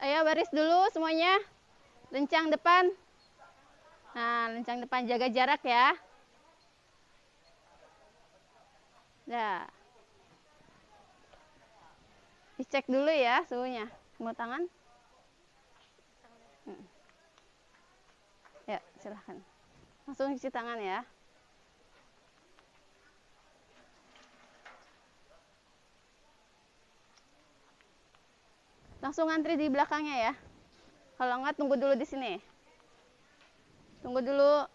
Ayo baris dulu semuanya. Lencang depan. Nah, lencang depan, jaga jarak ya. Nah. Dicek dulu ya suhunya. Semua tangan. Ya, silahkan. Langsung cuci tangan ya. Langsung ngantri di belakangnya ya. Kalau enggak tunggu dulu di sini. Tunggu dulu.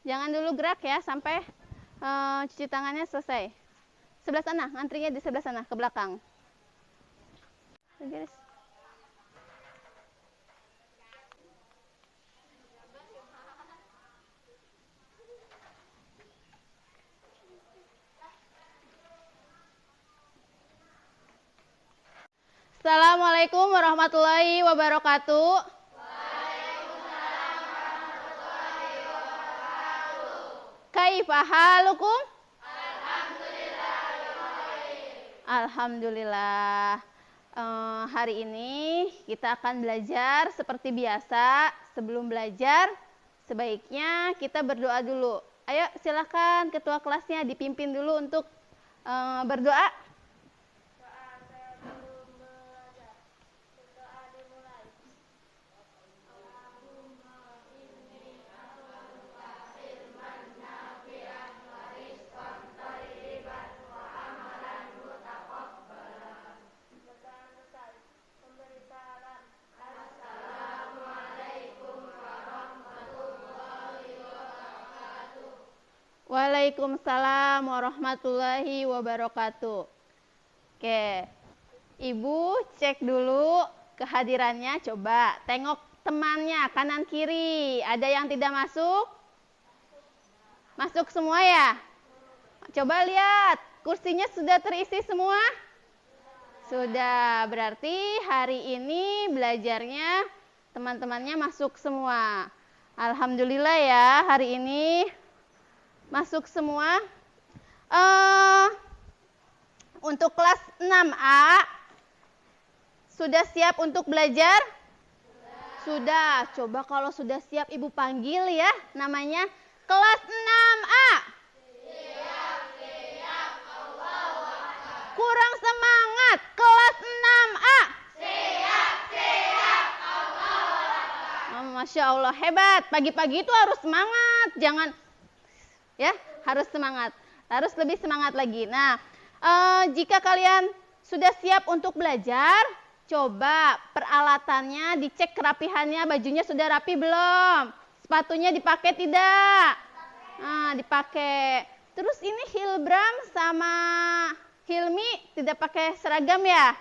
Jangan dulu gerak ya sampai cuci tangannya selesai. Sebelah sana, ngantrinya di sebelah sana, ke belakang. Garis. Assalamualaikum warahmatullahi wabarakatuh. Waalaikumsalam warahmatullahi wabarakatuh. Kaifa halukum? Alhamdulillah. Hari ini kita akan belajar seperti biasa. Sebelum belajar, sebaiknya kita berdoa dulu. Ayo silakan ketua kelasnya dipimpin dulu untuk berdoa. Waalaikumsalam warahmatullahi wabarakatuh. Oke, Ibu cek dulu kehadirannya. Coba tengok temannya kanan kiri. Ada yang tidak masuk? Masuk semua ya? Coba lihat, kursinya sudah terisi semua? Sudah, berarti hari ini belajarnya teman-temannya masuk semua. Alhamdulillah ya, hari ini masuk semua. Untuk kelas 6A sudah siap untuk belajar? Sudah. Coba kalau sudah siap Ibu panggil ya namanya. Kelas 6A. Siap, Allahu Akbar. Kurang semangat. Kelas 6A. Siap, Allahu Akbar. Masya Allah, hebat. Pagi-pagi itu harus semangat. Jangan ya, harus semangat. Harus lebih semangat lagi. Nah, jika kalian sudah siap untuk belajar, coba peralatannya dicek kerapihannya, bajunya sudah rapi belum? Sepatunya dipakai tidak? Nah, dipakai. Terus ini Hilbram sama Hilmi tidak pakai seragam ya?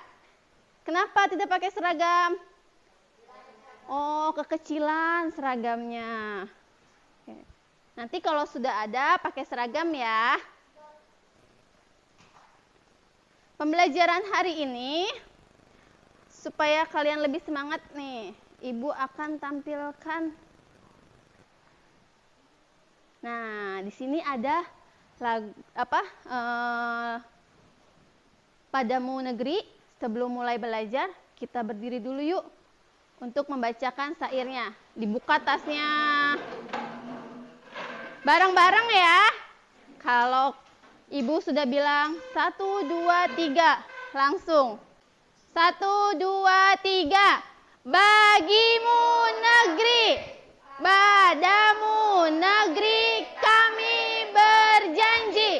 Kenapa tidak pakai seragam? Oh, kekecilan seragamnya. Nanti kalau sudah ada pakai seragam ya. Pembelajaran hari ini supaya kalian lebih semangat nih, Ibu akan tampilkan. Nah, di sini ada Padamu Negeri. Sebelum mulai belajar, kita berdiri dulu yuk untuk membacakan syairnya. Dibuka tasnya. Bareng-bareng ya. Kalau Ibu sudah bilang 1, 2, 3, langsung 1, 2, 3. Bagimu negeri, padamu negeri kami berjanji,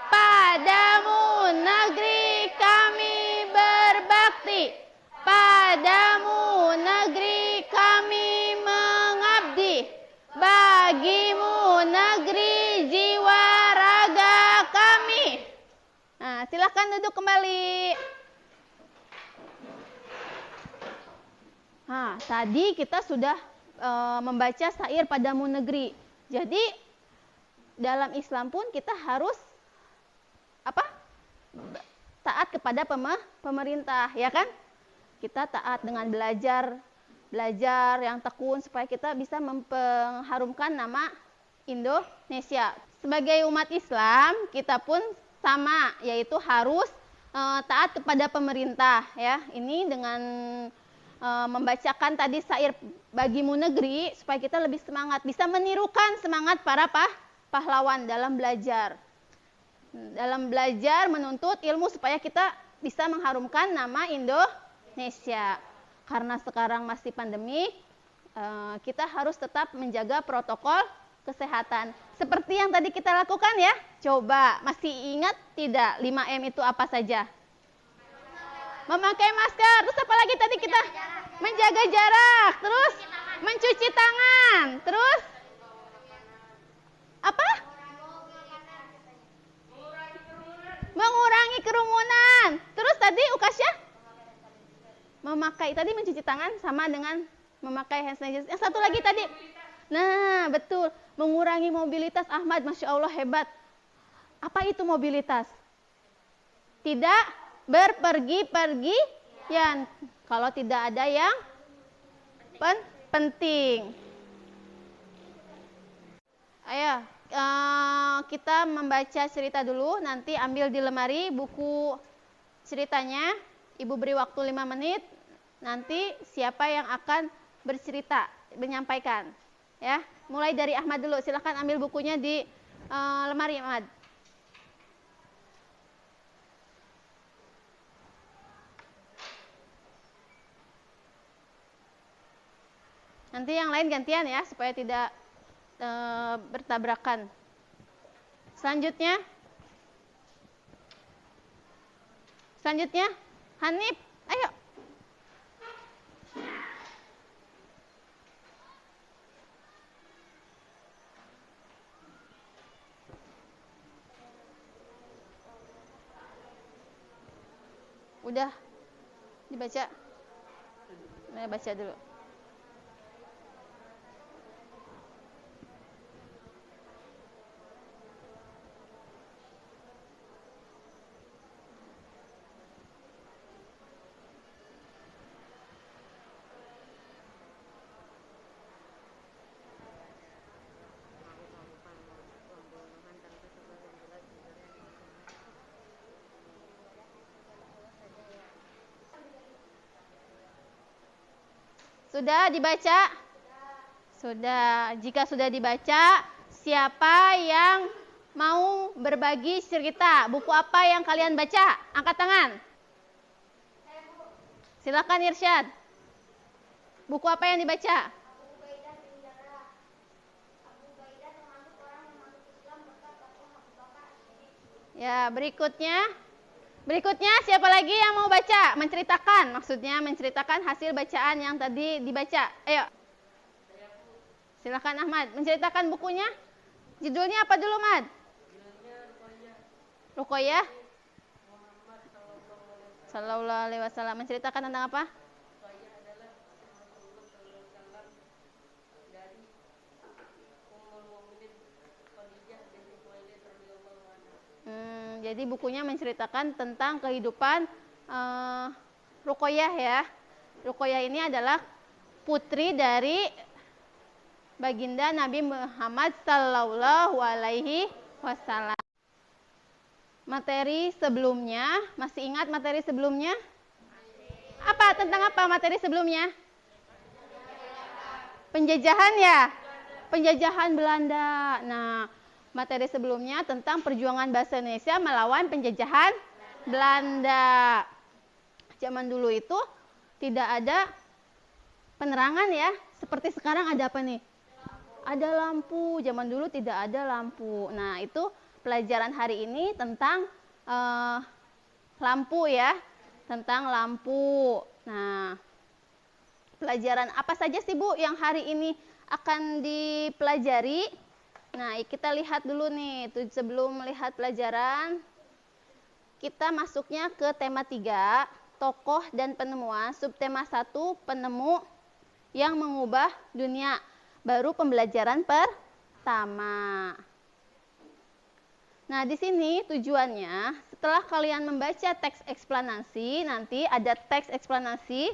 padamu negeri kami berbakti, padamu negeri kami mengabdi, bagimu negeri jiwa raga kami. Nah, silakan duduk kembali. Nah, tadi kita sudah membaca syair Padamu Negeri. Jadi dalam Islam pun kita harus taat kepada pemerintah, ya kan? Kita taat dengan belajar yang tekun supaya kita bisa mengharumkan nama Indonesia. Sebagai umat Islam, kita pun sama, yaitu harus taat kepada pemerintah ya. Ini dengan membacakan tadi syair Bagimu Negeri supaya kita lebih semangat, bisa menirukan semangat para pahlawan dalam belajar. Dalam belajar menuntut ilmu supaya kita bisa mengharumkan nama Indonesia. Karena sekarang masih pandemi, kita harus tetap menjaga protokol kesehatan. Seperti yang tadi kita lakukan ya. Coba, masih ingat tidak 5M itu apa saja? Memakai masker. Terus apa lagi tadi kita? Menjaga jarak. Terus mencuci tangan. Terus apa? Mengurangi kerumunan. Terus tadi Ukasya? Memakai, tadi mencuci tangan sama dengan memakai hand sanitizer. Yang satu lagi tadi. Nah, betul. Mengurangi mobilitas. Ahmad, Masya Allah, hebat. Apa itu mobilitas? Tidak berpergi-pergian. Kalau tidak ada yang penting. Ayo, kita membaca cerita dulu. Nanti ambil di lemari buku ceritanya. Ibu beri waktu 5 menit. Nanti siapa yang akan bercerita, menyampaikan. Ya, mulai dari Ahmad dulu. Silahkan ambil bukunya di lemari, Ahmad. Nanti yang lain gantian ya, supaya tidak bertabrakan. Selanjutnya, Hanif, ayo. Udah dibaca? Nah, baca dulu. Sudah dibaca? Sudah. Jika sudah dibaca, siapa yang mau berbagi cerita? Buku apa yang kalian baca? Angkat tangan. Silakan Irsyad. Buku apa yang dibaca? Ya, Berikutnya siapa lagi yang mau baca? Menceritakan, maksudnya menceritakan hasil bacaan yang tadi dibaca. Ayo. Silakan Ahmad, menceritakan bukunya. Judulnya apa dulu, Mad? Ruqayyah Sallallahu Alaihi Wasallam. Menceritakan tentang apa? Jadi bukunya menceritakan tentang kehidupan Ruqayyah ya. Ruqayyah ini adalah putri dari baginda Nabi Muhammad Sallallahu Alaihi Wasallam. Materi sebelumnya, masih ingat materi sebelumnya? Apa? Tentang apa materi sebelumnya? Penjajahan ya? Penjajahan Belanda. Nah, materi sebelumnya tentang perjuangan bahasa Indonesia melawan penjajahan Belanda. Zaman dulu itu tidak ada penerangan ya. Seperti sekarang ada apa nih? Ada lampu. Zaman dulu tidak ada lampu. Nah, itu pelajaran hari ini tentang lampu ya. Tentang lampu. Nah, pelajaran apa saja sih Bu yang hari ini akan dipelajari? Nah, kita lihat dulu nih, sebelum melihat pelajaran, kita masuknya ke tema 3, tokoh dan penemuan, subtema 1, penemu yang mengubah dunia, baru pembelajaran pertama. Nah, di sini tujuannya, setelah kalian membaca teks eksplanasi, nanti ada teks eksplanasi,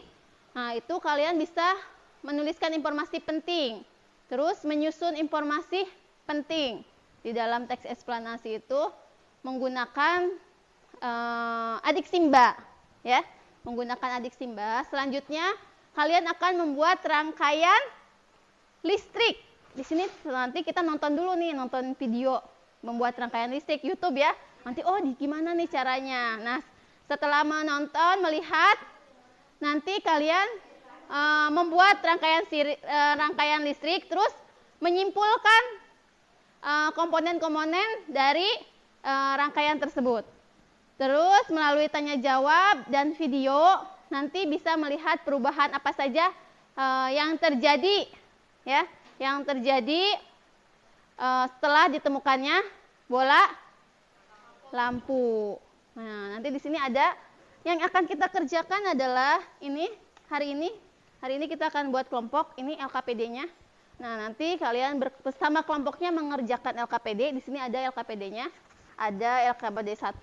nah itu kalian bisa menuliskan informasi penting, terus menyusun informasi penting. Di dalam teks eksplanasi itu menggunakan adik simba ya, menggunakan adik simba. Selanjutnya kalian akan membuat rangkaian listrik. Di sini nanti kita nonton dulu nih, nonton video membuat rangkaian listrik YouTube ya. Nanti gimana nih caranya. Nah, setelah menonton, melihat, nanti kalian membuat rangkaian listrik, terus menyimpulkan komponen-komponen dari rangkaian tersebut. Terus melalui tanya jawab dan video nanti bisa melihat perubahan apa saja yang terjadi ya, yang terjadi setelah ditemukannya bola lampu. Nah, nanti di sini ada yang akan kita kerjakan adalah hari ini kita akan buat kelompok, ini LKPD-nya. Nah, nanti kalian bersama kelompoknya mengerjakan LKPD. Di sini ada LKPD-nya. Ada LKPD 1,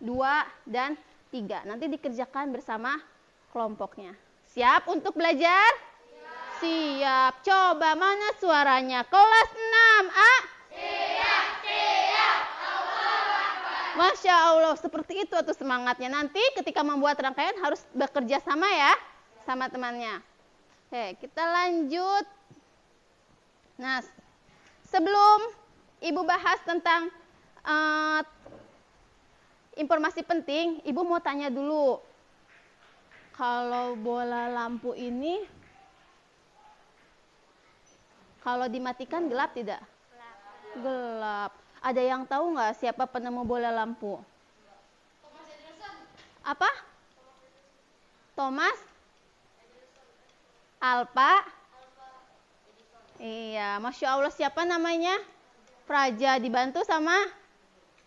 2, dan 3. Nanti dikerjakan bersama kelompoknya. Siap untuk belajar? Siap. Coba mana suaranya? Kelas 6A? Siap. Masya Allah, seperti itu tuh semangatnya. Nanti ketika membuat rangkaian harus bekerja sama ya, sama temannya. Oke, kita lanjut. Nah, sebelum Ibu bahas tentang informasi penting, Ibu mau tanya dulu. Kalau bola lampu ini, kalau dimatikan gelap tidak? Gelap. Ada yang tahu nggak siapa penemu bola lampu? Apa? Thomas? Alva? Iya, Masya Allah, siapa namanya? Praja, dibantu sama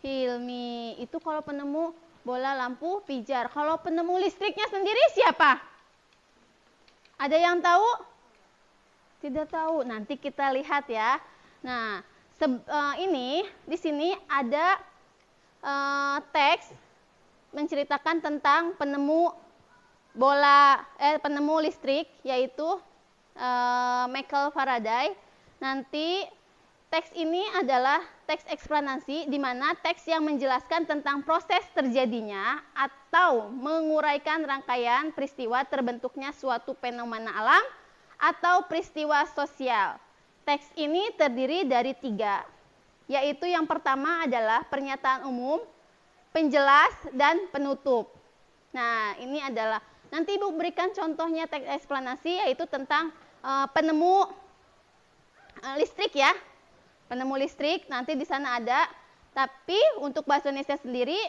Hilmi. Itu kalau penemu bola lampu pijar. Kalau penemu listriknya sendiri siapa? Ada yang tahu? Tidak tahu. Nanti kita lihat ya. Nah, ini di sini ada teks menceritakan tentang penemu penemu listrik, yaitu Michael Faraday. Nanti teks ini adalah teks eksplanasi, di mana teks yang menjelaskan tentang proses terjadinya atau menguraikan rangkaian peristiwa terbentuknya suatu fenomena alam atau peristiwa sosial. Teks ini terdiri dari 3, yaitu yang pertama adalah pernyataan umum, penjelas, dan penutup. Nah, ini adalah, nanti Ibu berikan contohnya teks eksplanasi, yaitu tentang penemu listrik ya. Penemu listrik, nanti di sana ada. Tapi untuk bahasa Indonesia sendiri,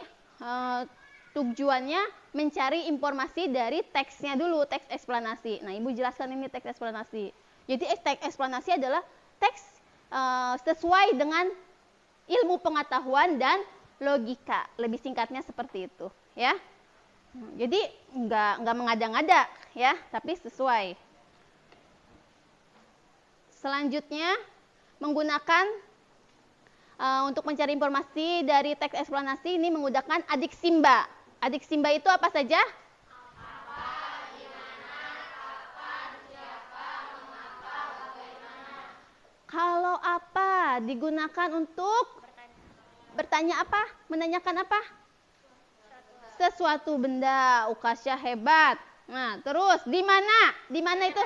tujuannya mencari informasi dari teksnya dulu, teks eksplanasi. Nah, Ibu jelaskan ini teks eksplanasi. Jadi teks eksplanasi adalah teks sesuai dengan ilmu pengetahuan dan logika. Lebih singkatnya seperti itu, ya. Jadi nggak mengada-ngada, ya, tapi sesuai. Selanjutnya menggunakan untuk mencari informasi dari teks eksplanasi ini menggunakan adik Simba. Adik Simba itu apa saja? Apa, gimana, kapan, siapa, mengapa, bagaimana. Kalau apa digunakan untuk bertanya apa? Menanyakan apa? Sesuatu benda. Ukasya hebat. Nah, terus di mana? Di mana itu?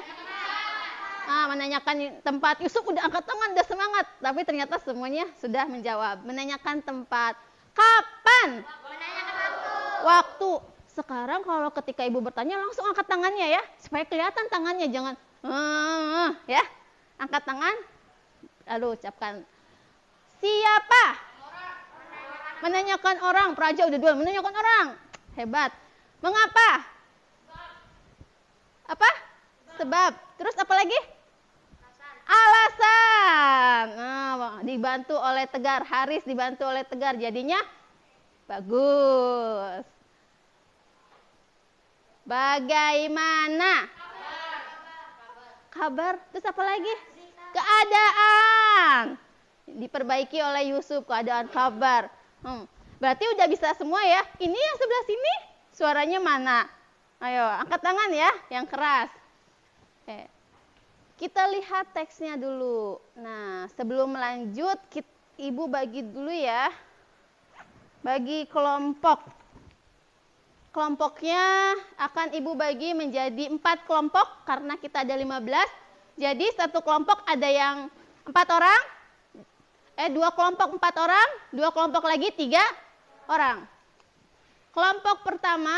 Menanyakan tempat. Yusuf udah angkat tangan, udah semangat. Tapi ternyata semuanya sudah menjawab. Menanyakan tempat. Kapan? Menanyakan waktu. Sekarang kalau ketika Ibu bertanya langsung angkat tangannya ya. Supaya kelihatan tangannya. Jangan ya. Angkat tangan. Lalu ucapkan. Siapa? Menanyakan orang. Praja udah 2. Menanyakan orang. Hebat. Mengapa? Apa? Sebab. Terus apa lagi? Alasan. Nah, dibantu oleh Tegar. Haris dibantu oleh Tegar. Jadinya bagus. Bagaimana? Kabar. Terus apa lagi? Keadaan. Diperbaiki oleh Yusuf. Keadaan, kabar. Berarti udah bisa semua ya. Ini yang sebelah sini suaranya mana? Ayo, angkat tangan ya, yang keras. Oke. Kita lihat teksnya dulu. Nah, sebelum lanjut, Ibu bagi dulu ya. Bagi kelompok. kelompoknya akan Ibu bagi menjadi 4 kelompok karena kita ada 15. Jadi satu kelompok ada yang 4 orang, 2 kelompok 4 orang, 2 kelompok lagi 3 orang. Kelompok pertama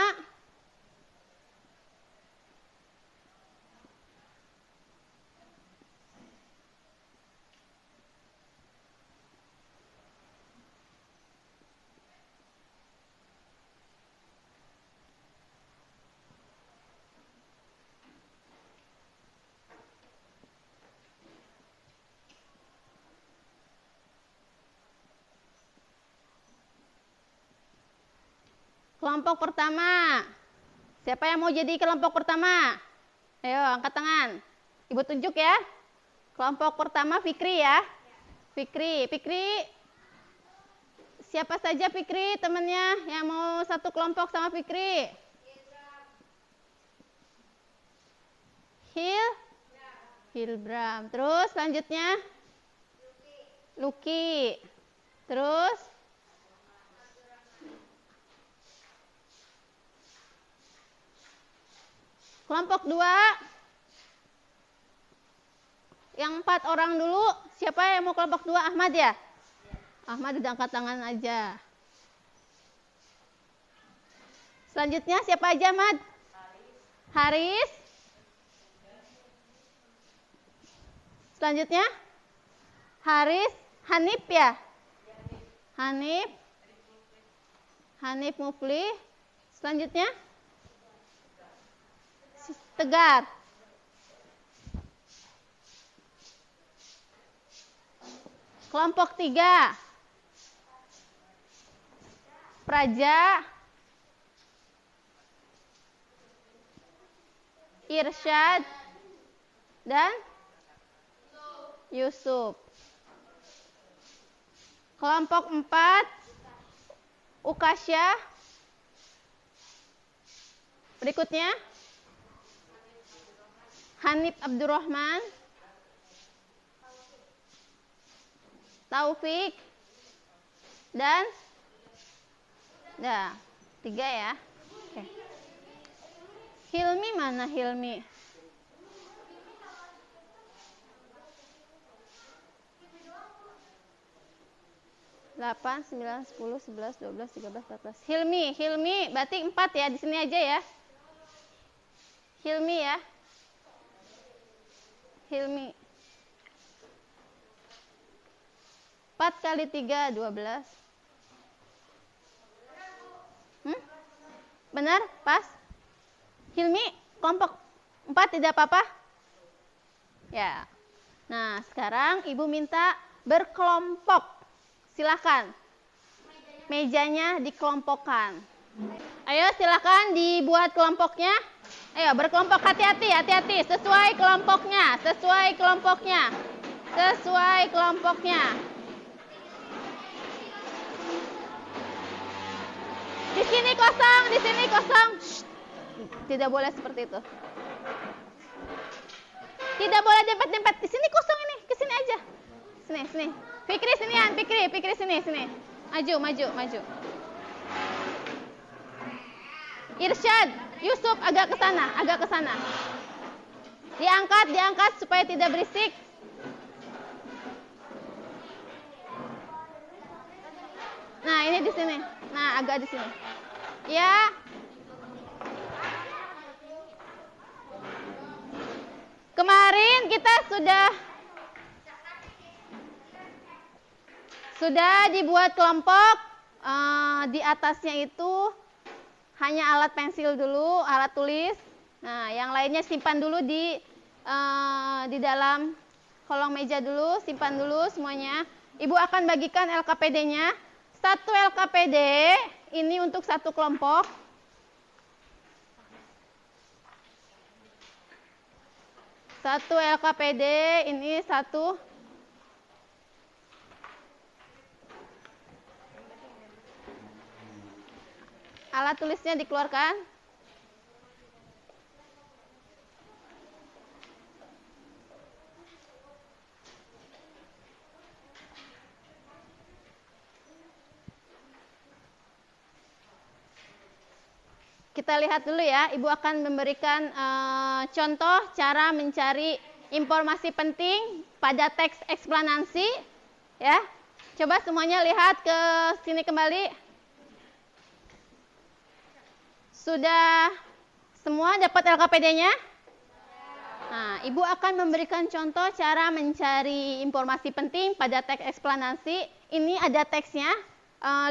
kelompok pertama. Siapa yang mau jadi kelompok pertama? Ayo, angkat tangan. Ibu tunjuk ya. Kelompok pertama Fikri ya. Fikri. Fikri. Siapa saja Fikri temannya yang mau satu kelompok sama Fikri? Hilbram. Terus selanjutnya? Luki. Terus? Kelompok 2, yang 4 orang dulu, siapa yang mau kelompok 2? Ahmad ya? Ahmad udah angkat tangan aja. Selanjutnya siapa aja Ahmad? Haris. Selanjutnya? Haris, Hanif ya? Hanif Mufli. Selanjutnya? Tegar. Kelompok 3. Praja, Irsyad, dan Yusuf. Kelompok 4. Ukasya. Berikutnya Hanif Abdurrahman, Taufik, dan 3 ya. Oke. Hilmi mana Hilmi? Delapan, 9, 10, 11, 12, 13, 14. Hilmi, berarti 4 ya, di sini aja ya. Hilmi ya. Hilmi. 4 kali 3, 12. Benar? Pas? Hilmi, kelompok 4 tidak apa-apa? Ya. Nah, sekarang Ibu minta berkelompok. Silakan. Mejanya dikelompokkan. Ayo silakan dibuat kelompoknya. Ayo berkelompok, hati-hati. Sesuai kelompoknya. Di sini kosong. Shh. Tidak boleh seperti itu. Tidak boleh dempet-dempet. Di sini kosong ini. Ke sini aja. Sini. Fikri sinian, Fikri sini. Maju. Irsyad, Yusuf agak ke sana. Diangkat supaya tidak berisik. Nah, ini di sini. Nah, agak di sini. Ya. Kemarin kita sudah dibuat kelompok. Di atasnya itu hanya alat pensil dulu, alat tulis. Nah, yang lainnya simpan dulu di dalam kolong meja dulu, simpan dulu semuanya. Ibu akan bagikan LKPD-nya. 1 LKPD ini untuk 1 kelompok. Satu LKPD ini 1. Alat tulisnya dikeluarkan. kita lihat dulu ya. Ibu akan memberikan contoh cara mencari informasi penting pada teks eksplanasi. Ya, coba semuanya lihat ke sini kembali. Sudah semua dapat LKPD-nya? Nah, Ibu akan memberikan contoh cara mencari informasi penting pada teks eksplanasi. Ini ada teksnya,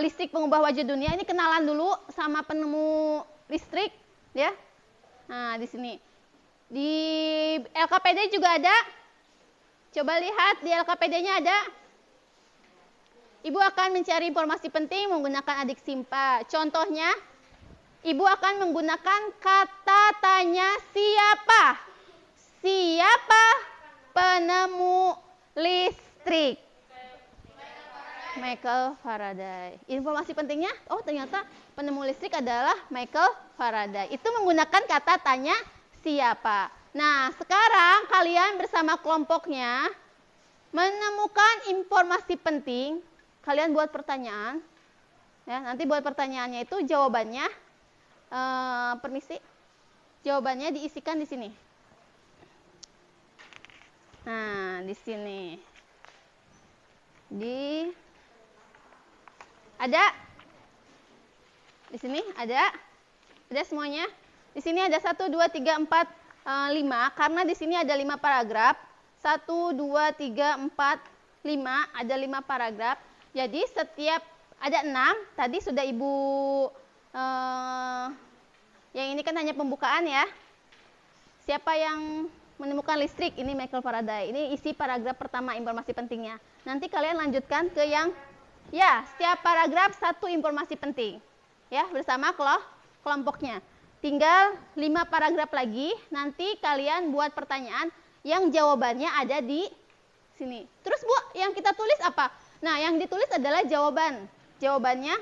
listrik pengubah wajah dunia. Ini kenalan dulu sama penemu listrik, ya. Nah, di sini. Di LKPD juga ada. Coba lihat di LKPD-nya ada. Ibu akan mencari informasi penting menggunakan adik simpa. Contohnya, Ibu akan menggunakan kata tanya siapa? Siapa penemu listrik? Michael Faraday. Informasi pentingnya, oh ternyata penemu listrik adalah Michael Faraday. Itu menggunakan kata tanya siapa. Nah, sekarang kalian bersama kelompoknya menemukan informasi penting. Kalian buat pertanyaan. Ya, nanti buat pertanyaannya itu jawabannya, permisi, jawabannya diisikan di sini. Nah, di sini. Ada? Di sini ada? Ada semuanya? Di sini ada 1, 2, 3, 4, 5. Karena di sini ada 5 paragraf. 1, 2, 3, 4, 5. Ada 5 paragraf. Jadi setiap ada 6. Tadi sudah Ibu, yang ini kan hanya pembukaan ya. Siapa yang menemukan listrik? Ini Michael Faraday. Ini isi paragraf pertama informasi pentingnya. Nanti kalian lanjutkan ke yang, ya, setiap paragraf 1 informasi penting. Ya, bersama kelompoknya. Tinggal 5 paragraf lagi. Nanti kalian buat pertanyaan yang jawabannya ada di sini. Terus Bu, yang kita tulis apa? Nah, yang ditulis adalah jawaban. Jawabannya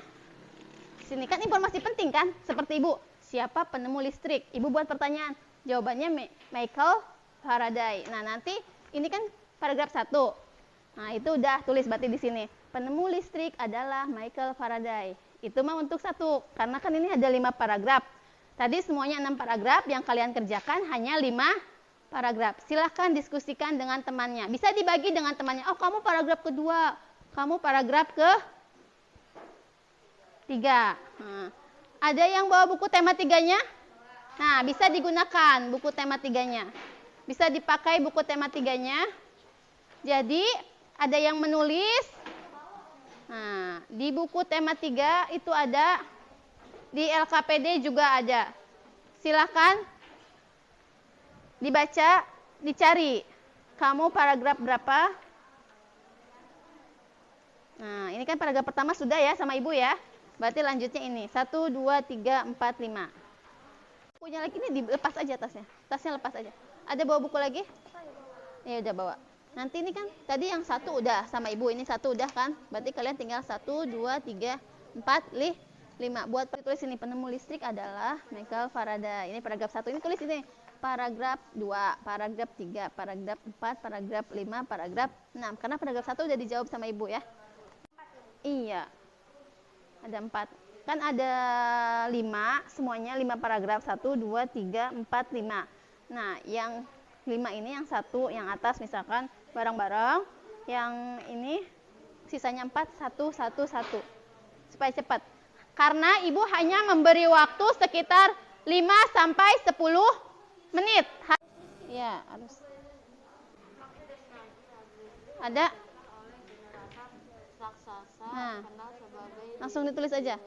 sini kan informasi penting kan? Seperti Ibu, siapa penemu listrik? Ibu buat pertanyaan. Jawabannya Michael Faraday. Nah, nanti ini kan paragraf 1. Nah, itu udah tulis berarti di sini. Penemu listrik adalah Michael Faraday. Itu mah untuk 1, karena kan ini ada 5 paragraf. Tadi semuanya 6 paragraf, yang kalian kerjakan hanya 5 paragraf. Silahkan diskusikan dengan temannya. Bisa dibagi dengan temannya. Oh, kamu paragraf kedua, kamu paragraf ke-3. Nah, ada yang bawa buku tema 3-nya? Nah, bisa digunakan buku tema 3-nya. Bisa dipakai buku tema 3-nya. Jadi, ada yang menulis. Nah, di buku tema 3 itu ada, di LKPD juga ada. Silahkan dibaca, dicari. Kamu paragraf berapa? Nah, ini kan paragraf pertama sudah ya sama Ibu ya. Berarti lanjutnya ini. 1, 2, 3, 4, 5. Bukunya lagi ini dilepas aja tasnya. Tasnya lepas aja. Ada bawa buku lagi? Ya udah bawa. Nanti ini kan tadi yang 1 udah sama Ibu, ini 1 udah kan? Berarti kalian tinggal 1, 2, 3, 4, 5. Buat tulis ini, penemu listrik adalah Michael Faraday. Ini paragraf 1. Ini tulis ini. Paragraf 2, paragraf 3, paragraf 4, paragraf 5, paragraf 6. Karena paragraf 1 udah dijawab sama Ibu ya. Iya. Ada 4. Kan ada 5, semuanya 5 paragraf. 1, 2, 3, 4, 5. Nah, yang 5 ini yang 1, yang atas misalkan bareng-bareng. Yang ini sisanya 4, 1, 1, 1. Supaya cepat. Karena Ibu hanya memberi waktu sekitar 5 sampai 10 menit. Ya, harus. Ada? Nah, langsung ditulis aja.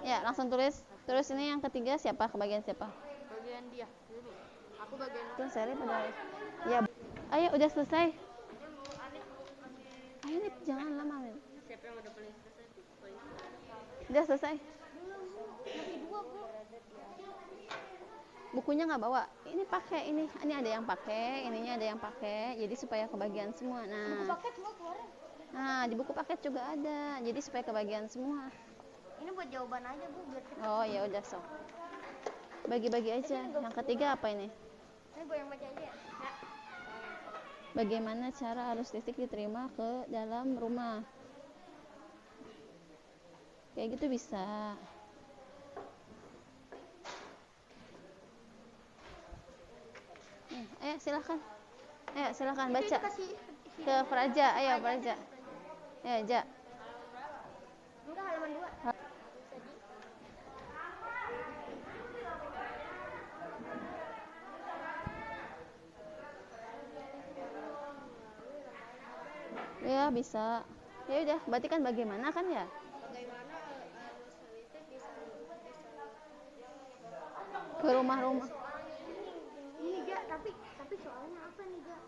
Ya, langsung tulis. Terus ini yang ketiga siapa? Kebagian siapa? Bagian dia dulu. Aku bagian Itu seri pada. Ya. Ayo udah selesai. Ayo nih, jangan lama, Min. siapa yang udah paling selesai? Udah selesai. Masih 2, Bu. Bukunya nggak bawa. Ini pakai ini ada yang pakai, ininya ada yang pakai. Jadi supaya kebagian semua. Buku Nah. paket semua keluarin. Nah, di buku paket juga ada. Jadi supaya kebagian semua. Ini buat jawaban aja, Bu, biar cepet. Oh, ya udah sok. Bagi-bagi aja. Yang ketiga apa ini? Ini gue yang baca aja ya. Ya. Bagaimana cara arus listrik diterima ke dalam rumah? Kayak gitu bisa. Ayo silakan. Ayo silakan baca. Kasih Ke Praja, ayo Praja. Ya, Ja. enggak halaman 2. Ya, bisa. Ya udah, berarti kan bagaimana kan ya? Bagaimana arus listrik bisa Ke rumah-rumah. ini Ga, tapi soalnya apa nih Ga?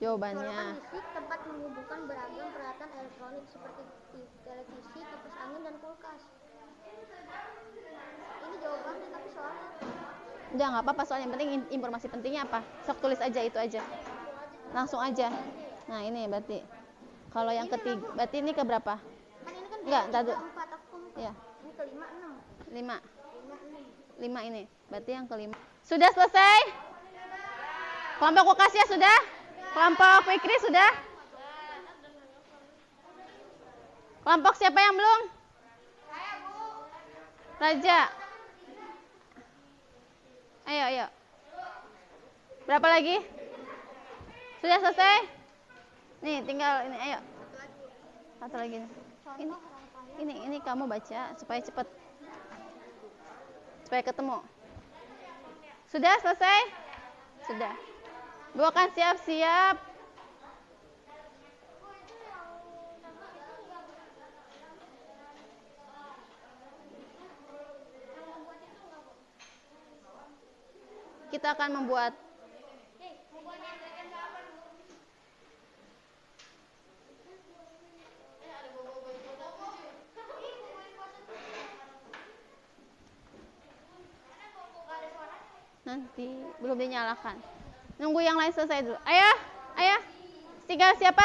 Jawabannya. Solokan listrik tempat menghubungkan beragam peralatan elektronik seperti televisi, kipas angin, dan kulkas. Ini jawabannya tapi soalnya Udah nggak apa-apa, soalnya yang penting informasi pentingnya apa? Sok tulis aja itu aja. Langsung aja. Nah, ini berarti. Kalau yang ketiga, berarti ini ke berapa? kan ini kan Enggak, entar dulu. 4 aku Ya, ini ke 5 6. 5. 5 6. 5 ini. Berarti yang kelima. Sudah selesai? Kelompok Ukasya sudah? Kelompok Fikri sudah? Kelompok siapa yang belum? Raja. Ayo. Berapa lagi? Sudah selesai? Nih, tinggal ini, ayo. Satu lagi. Ini kamu baca supaya cepat. Supaya ketemu. Sudah selesai? Sudah. Bukan siap-siap. Kita akan membuat nanti belum dinyalakan. Nunggu yang lain selesai dulu. Ayah. Tinggal siapa?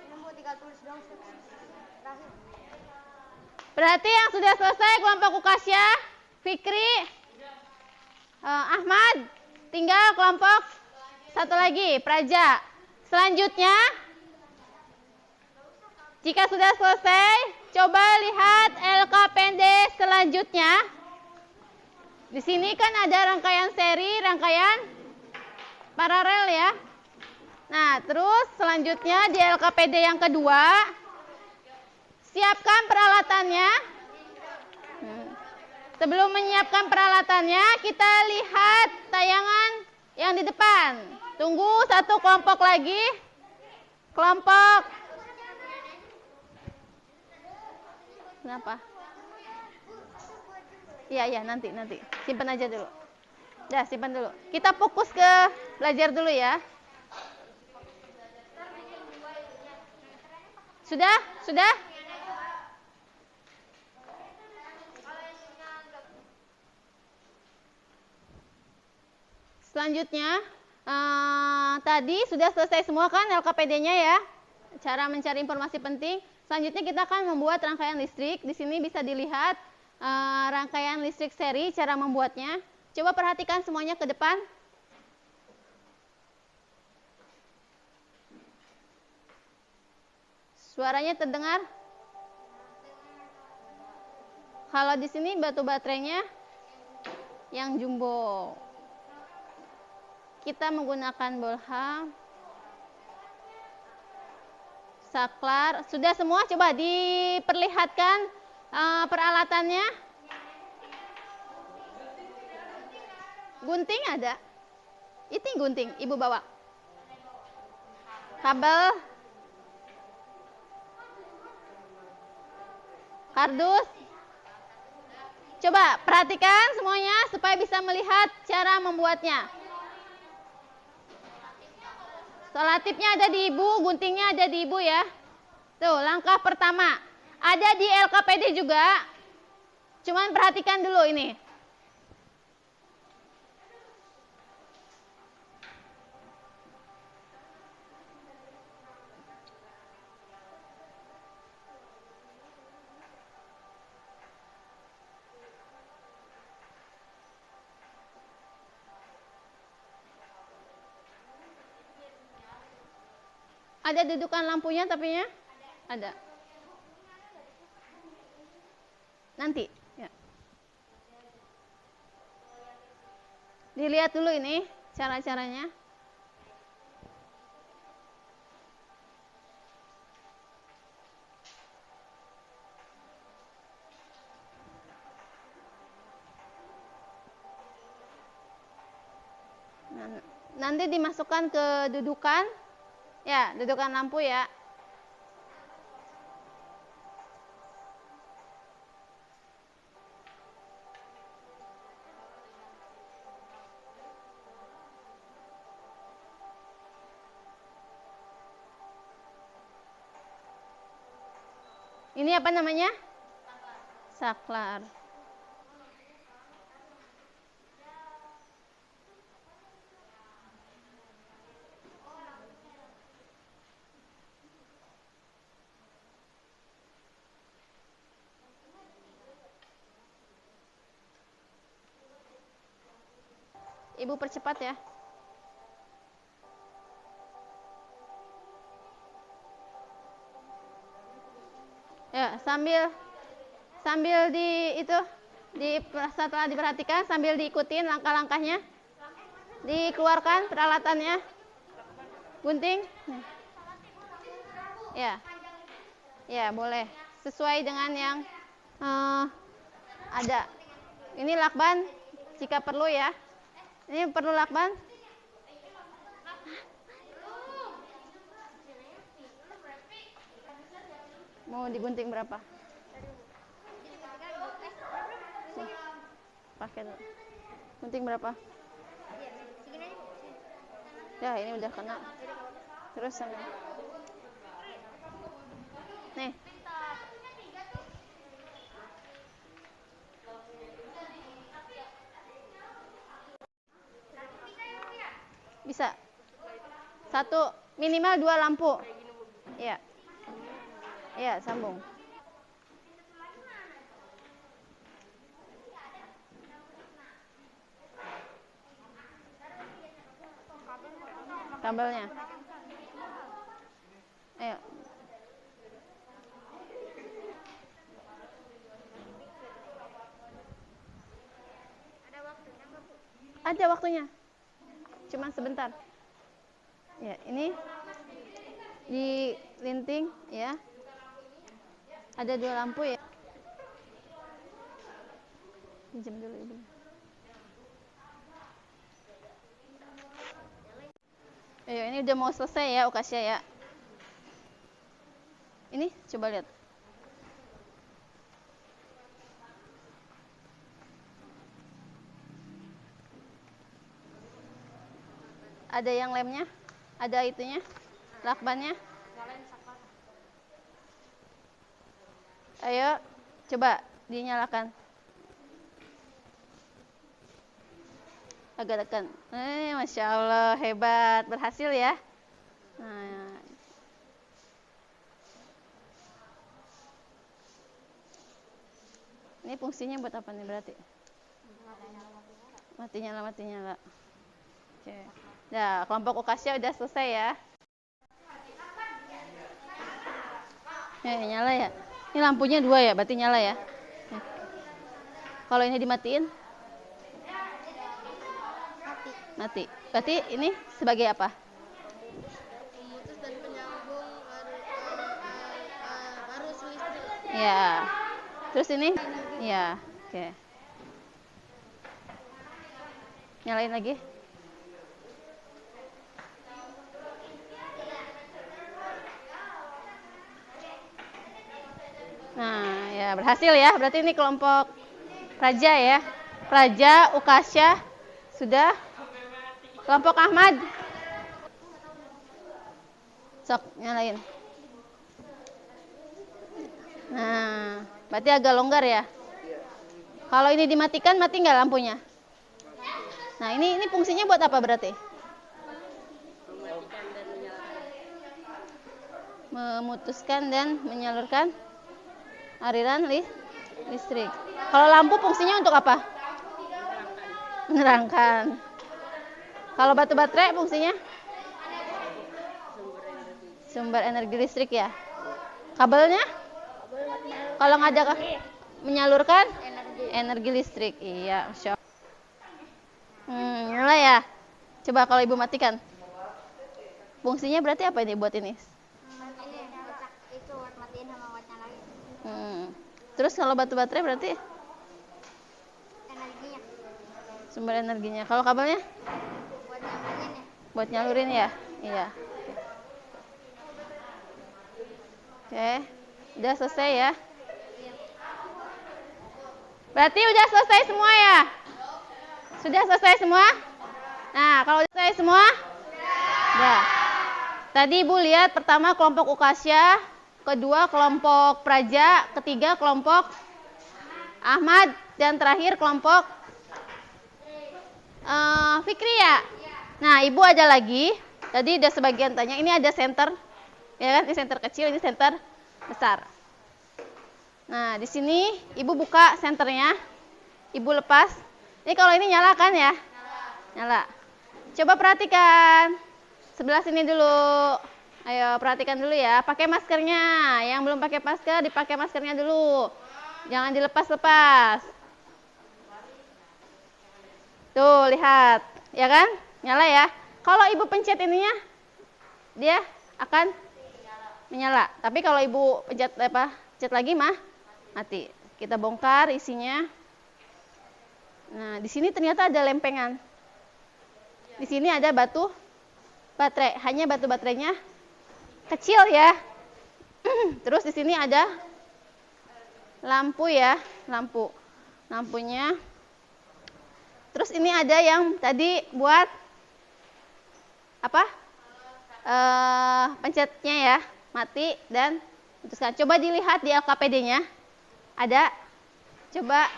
Ini mau tinggal tulis dong terakhir. Berarti yang sudah selesai kelompok Ukasya, Fikri, Ahmad. Tinggal kelompok satu lagi, Praja. Selanjutnya, jika sudah selesai, coba lihat LKPD selanjutnya. Di sini kan ada rangkaian seri, rangkaian paralel ya. Nah, terus selanjutnya di LKPD yang kedua, siapkan peralatannya. Sebelum menyiapkan peralatannya, kita lihat tayangan yang di depan. Tunggu satu kelompok lagi. Kelompok. Kenapa? Iya, nanti. Simpan aja dulu. Dah, simpan dulu. Kita fokus ke belajar dulu ya. Sudah? Selanjutnya, tadi sudah selesai semua kan LKPD-nya ya. Cara mencari informasi penting. Selanjutnya kita akan membuat rangkaian listrik. Di sini bisa dilihat rangkaian listrik seri, cara membuatnya. Coba perhatikan semuanya ke depan. Suaranya terdengar? Kalau di sini batu baterainya yang jumbo. Kita menggunakan bolham, saklar. Sudah semua? Coba diperlihatkan peralatannya. Gunting ada? Itu gunting, Ibu bawa. Kabel, kardus. Coba perhatikan semuanya supaya bisa melihat cara membuatnya. Solatifnya ada di Ibu, guntingnya ada di Ibu ya. Tuh, langkah pertama. Ada di LKPD juga. Cuman perhatikan dulu ini. Ada dudukan lampunya tapi ya? Ada. nanti. Ya. Dilihat dulu ini cara-caranya. Nanti dimasukkan ke dudukan, ya, dudukan lampu ya. Ini apa namanya? Saklar. Ibu percepat ya. Ya, sambil setelah diperhatikan, sambil diikutin langkah-langkahnya. Dikeluarkan peralatannya. Gunting. Ya. Ya, boleh. Sesuai dengan yang ada. Ini lakban jika perlu ya. Ini perlu lakban. Mau digunting berapa? Pakai dulu. Gunting berapa? Ya, ini udah kena. Terus sambil. Nih. Bisa. Satu, minimal 2 lampu. Ya. Ya, sambung. Kabelnya. Ayo. Ada waktunya. Cuma sebentar. Ya, ini dilinting ya. Ada 2 lampu ya. Pinjam dulu ibu. Ayo, ini udah mau selesai ya Ukasya ya. Ini coba lihat. Ada yang lemnya? Ada itunya? Lakbannya? Ayo, coba dinyalakan. Agak tekan. Masya Allah, hebat, berhasil ya. Nah, ini fungsinya buat apa nih berarti? Mati nyala. Oke. Nah, kelompok Ukasya udah selesai ya. Nyala ya. Ini lampunya 2 ya, berarti nyala ya. Kalau ini dimatiin? Mati. Berarti ini sebagai apa? Memutus dan penyambung arus listrik. Ya. Terus ini? Ya. Oke. Nyalain lagi. Nah, ya berhasil ya. Berarti ini kelompok Praja ya. Praja, Ukasya sudah. Kelompok Ahmad. Sok, nyalain. Nah, berarti agak longgar ya. Kalau ini dimatikan, mati nggak lampunya? Nah, ini fungsinya buat apa berarti? Memutuskan dan menyalurkan aliran listrik. Kalau lampu fungsinya untuk apa? Menerangkan. Kalau batu baterai fungsinya? Sumber energi listrik ya. Kabelnya? Kalau nggak ada menyalurkan energi. energi listrik. Iya, Masya Allah. Nyala ya. Coba kalau ibu matikan. Fungsinya berarti apa ini buat ini? Ini otak itu buat matiin sama buat nyalain. Terus kalau batu baterai berarti Energinya sumber energinya. Kalau kabelnya buat nyambungin ya. buat nyalurin ya. Iya. Oke. Udah selesai ya. Berarti udah selesai semua ya? Sudah selesai semua? Nah, kalau udah selesai semua? Udah. Tadi Ibu lihat pertama kelompok Ukasya, kedua kelompok Praja, ketiga kelompok Ahmad, dan terakhir kelompok Fikri ya? Nah, Ibu ada lagi. Tadi udah sebagian tanya, ini ada center. Ya kan? Ini center kecil, ini center besar. Nah, di sini Ibu buka senternya. Ibu lepas. Ini kalau ini nyala kan ya? Nyala. Coba perhatikan. Sebelah sini dulu. Ayo perhatikan dulu ya. Pakai maskernya. Yang belum pakai masker, dipakai maskernya dulu. Jangan dilepas-lepas. Tuh, lihat. Ya kan? Nyala ya. Kalau Ibu pencet ininya, dia akan menyala. Tapi kalau Ibu pencet lagi mati. Kita bongkar isinya. Nah, di sini ternyata ada lempengan. Di sini ada batu baterai. Hanya batu baterainya kecil ya. Terus di sini ada lampu ya, lampunya. Terus ini ada yang tadi buat apa? Pencetnya ya, mati dan putuskan. Coba dilihat di LKPD-nya. Ada. Coba.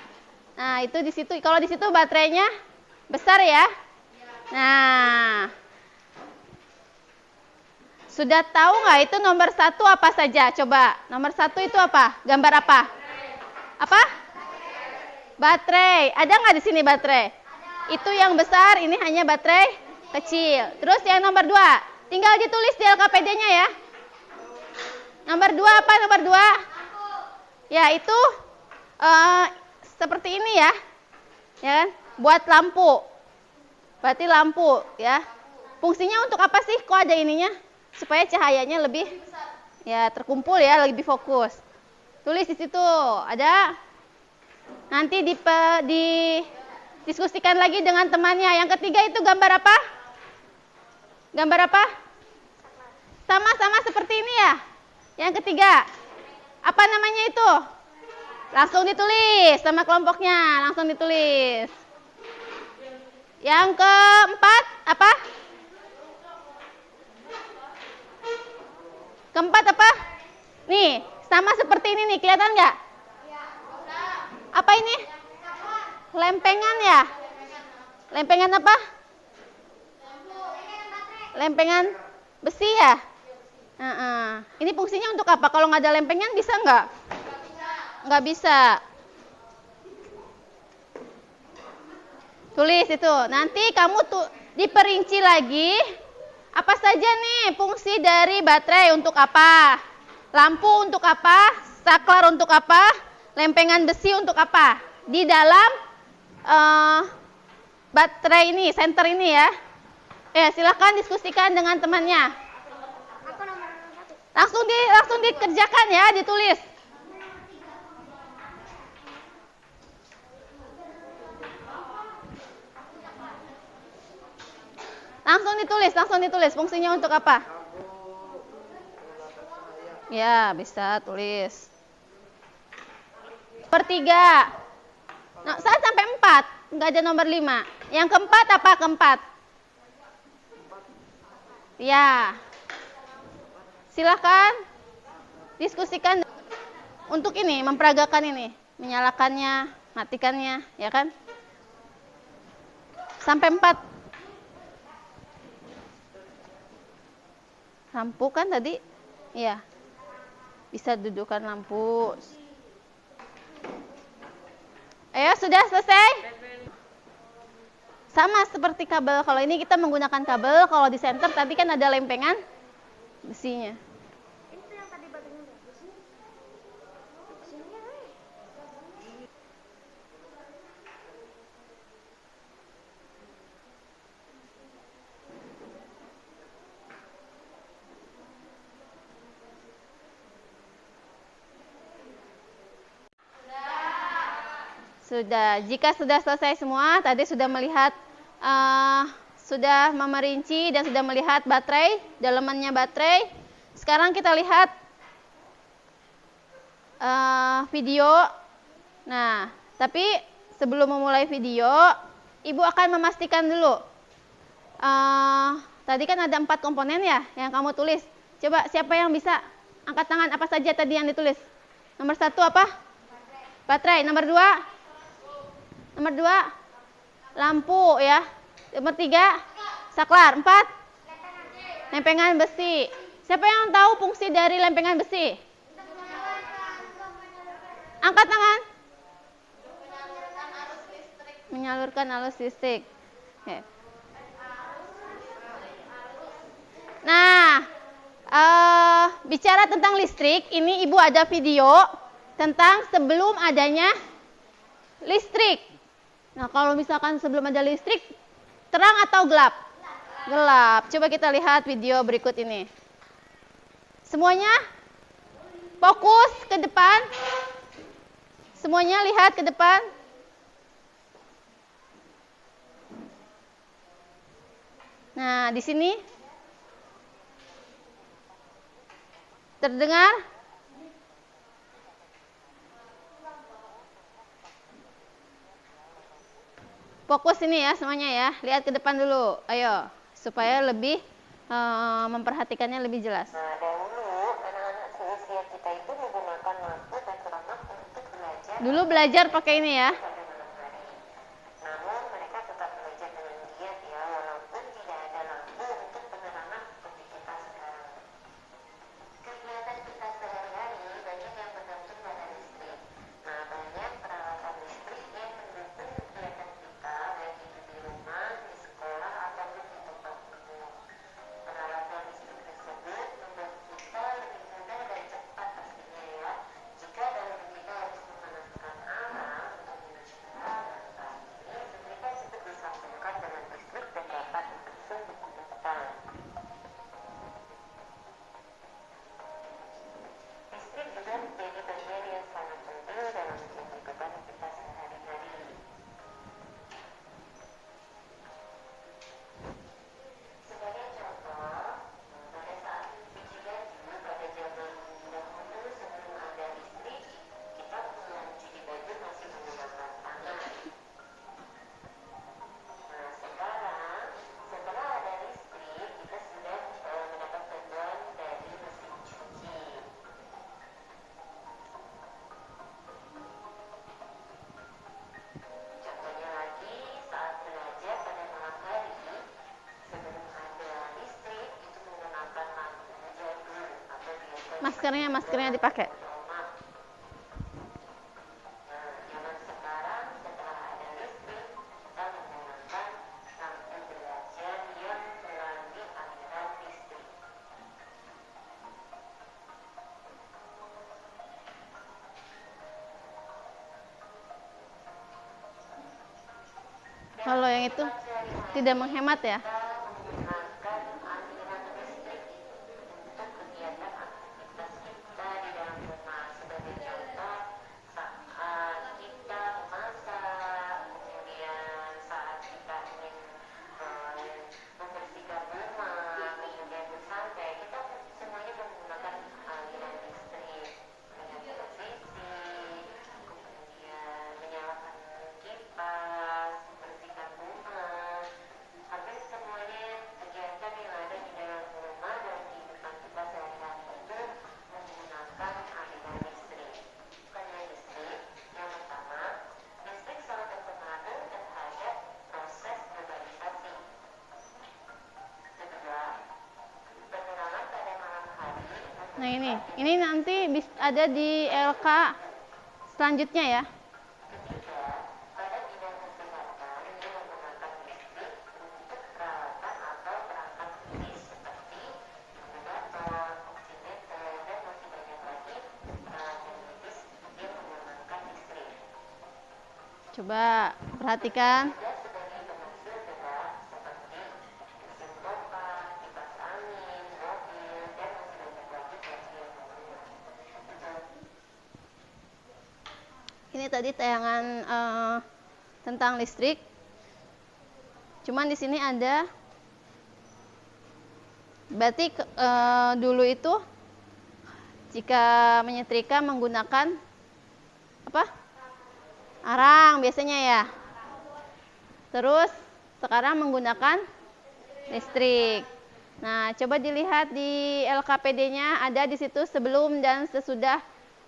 Nah, itu di situ. Kalau di situ baterainya besar ya. Nah. Sudah tahu nggak itu nomor 1 apa saja? Coba. Nomor 1 itu apa? Gambar apa? Apa? Baterai. Ada nggak di sini baterai? Ada. Itu yang besar, ini hanya baterai kecil. Terus yang nomor 2. Tinggal ditulis di LKPD-nya ya. Nomor 2 apa nomor 2? Ya, itu seperti ini ya. Ya kan? Buat lampu. Berarti lampu ya. Fungsinya untuk apa sih? Kok ada ininya? Supaya cahayanya lebih ya terkumpul ya, lebih fokus. Tulis di situ. Ada. Nanti didiskusikan lagi dengan temannya. Yang ketiga itu gambar apa? Gambar apa? Sama-sama seperti ini ya. Yang ketiga. Apa namanya itu? Langsung ditulis sama kelompoknya, langsung ditulis. Yang keempat apa? Keempat apa? Nih, sama seperti ini nih, kelihatan nggak? Apa ini? Lempengan ya? Lempengan apa? Lempengan besi ya? Ini fungsinya untuk apa? Kalau nggak ada lempengan bisa nggak? Nggak bisa. Tulis itu. Nanti kamu tuh diperinci lagi. Apa saja nih fungsi dari baterai untuk apa? Lampu untuk apa? Saklar untuk apa? Lempengan besi untuk apa? Di dalam baterai ini, senter ini ya. Silahkan diskusikan dengan temannya. Langsung dikerjakan ya, ditulis. Langsung ditulis. Fungsinya untuk apa? Ya, bisa tulis. Nomor 3. Nah, saya sampai 4. Nggak ada nomor 5. Yang keempat apa? Keempat. Ya. Silakan diskusikan untuk ini, memperagakan ini. Menyalakannya, matikannya, ya kan? Sampai 4. Lampu kan tadi? Iya. Bisa dudukkan lampu. Ayo, sudah selesai? Sama seperti kabel. Kalau ini kita menggunakan kabel. Kalau di senter tadi kan ada lempengan besinya. Itu yang tadi batunya Sudah. Jika sudah selesai semua, tadi sudah melihat, sudah memerinci dan sudah melihat baterai, dalemannya baterai. Sekarang kita lihat video. Nah, tapi sebelum memulai video, Ibu akan memastikan dulu. Tadi kan ada 4 komponen ya yang kamu tulis. Coba siapa yang bisa angkat tangan, apa saja tadi yang ditulis? Nomor 1 apa? Baterai. Nomor 2? Nomor 2? Lampu ya. Nomor 3? Saklar. 4? Lempengan besi. Siapa yang tahu fungsi dari lempengan besi? Angkat tangan. Menyalurkan arus listrik. Oke. Nah, bicara tentang listrik, ini Ibu ada video tentang sebelum adanya listrik. Nah, kalau misalkan sebelum ada listrik, terang atau gelap? Gelap. Coba kita lihat video berikut ini. Semuanya fokus ke depan. Semuanya lihat ke depan. Nah, di sini terdengar? Fokus ini ya semuanya ya. Lihat ke depan dulu. Ayo, supaya lebih memperhatikannya lebih jelas. Nah, dahulu anak-anak seusia kita itu menggunakan lampu dan terang untuk belajar. Dulu belajar pakai ini ya. Pada malam hari. Namun mereka tetap belajar dengan giat ya, walaupun tidak ada lampu untuk penerangan seperti kita sekarang. Kegiatan kita sehari-hari banyak yang bergantung pada listrik. Nah, banyak peralatan listrik yang mendukung kegiatan kita, baik itu di rumah, di sekolah, ataupun di tempat umum. Peralatan listrik tersebut membuat kita lebih mudah dan cepat pastinya ya. Jika dalam kita harus memanaskan alam untuk menyucikan ini sebenarnya cukup disambungkan dengan listrik dan dapat langsung digunakan. Listrik juga menjadi bagian yang sangat penting dalam kehidupan kita sehari-hari. Sebagai contoh, pada saat mencuci baju pada zaman dahulu sebelum ada listrik, kita mencuci baju masih menggunakan tangan. Nah, sekarang setelah ada listrik, kita sudah mendapat bantuan dari mesin cuci. Contohnya lagi, saat belajar pada malam hari, sebelum ada listrik, itu menggunakan lampu jadul atau biasanya Maskernya dipakai. Roma. Nah, zaman sekarang setelah ada listrik, kita menggunakan lampu belajar yang melalui aliran listrik. Kalau yang itu tidak menghemat ya. Kita menggunakan aliran listrik untuk kegiatan aktivitas kita di dalam rumah. Sebagai contoh, saat kita memasak, kemudian saat kita ingin membersihkan rumah, kemudian bersantai, kita semuanya menggunakan aliran listrik. Dengan televisi, kemudian menyalakan kipas, membersihkan rumah. Hampir semuanya kegiatan yang ada di dalam rumah dan kehidupan kita sehari-hari itu menggunakan aliran listrik. Bukan hanya listrik, yang pertama, listrik sangat berpengaruh terhadap proses globalisasi. Kedua, penerangan pada malam hari. Nah ini nanti ada di LK selanjutnya ya. Ketiga, pada bidang kesehatan dia menggunakan listrik untuk peralatan atau perangkat medis seperti inkubator, oximeter, dan masih banyak lagi peralatan medis yang menggunakan listrik. Coba perhatikan. Juga sebagai penghasil gerak seperti mesin pompa, kipas angin, mobil, dan masih banyak lagi gaji yang lainnya. Ini tadi tayangan tentang listrik. Cuman di sini ada, berarti dulu itu jika menyetrika menggunakan apa? Arang biasanya ya. Terus sekarang menggunakan listrik. Nah, coba dilihat di LKPD-nya, ada di situ sebelum dan sesudah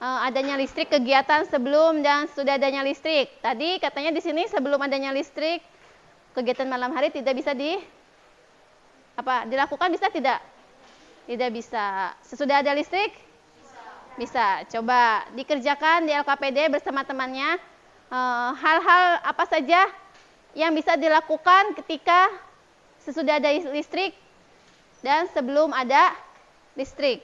adanya listrik, kegiatan sebelum dan sudah adanya listrik. Tadi katanya di sini sebelum adanya listrik, kegiatan malam hari tidak bisa dilakukan, bisa tidak? Tidak bisa. Sesudah ada listrik? Bisa. Coba dikerjakan di LKPD bersama temannya. Hal-hal apa saja yang bisa dilakukan ketika sesudah ada listrik dan sebelum ada listrik.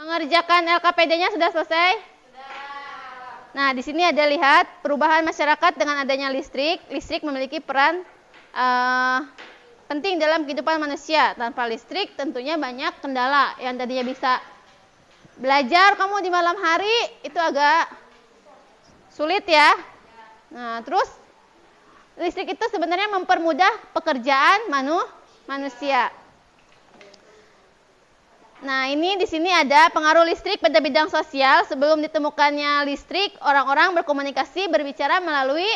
Mengerjakan LKPD-nya sudah selesai? Nah, di sini ada lihat perubahan masyarakat dengan adanya listrik. Listrik memiliki peran penting dalam kehidupan manusia. Tanpa listrik tentunya banyak kendala. Yang tadinya bisa belajar kamu di malam hari itu agak sulit ya. Nah, terus listrik itu sebenarnya mempermudah pekerjaan manusia. Nah, ini di sini ada pengaruh listrik pada bidang sosial. Sebelum ditemukannya listrik, orang-orang berkomunikasi berbicara melalui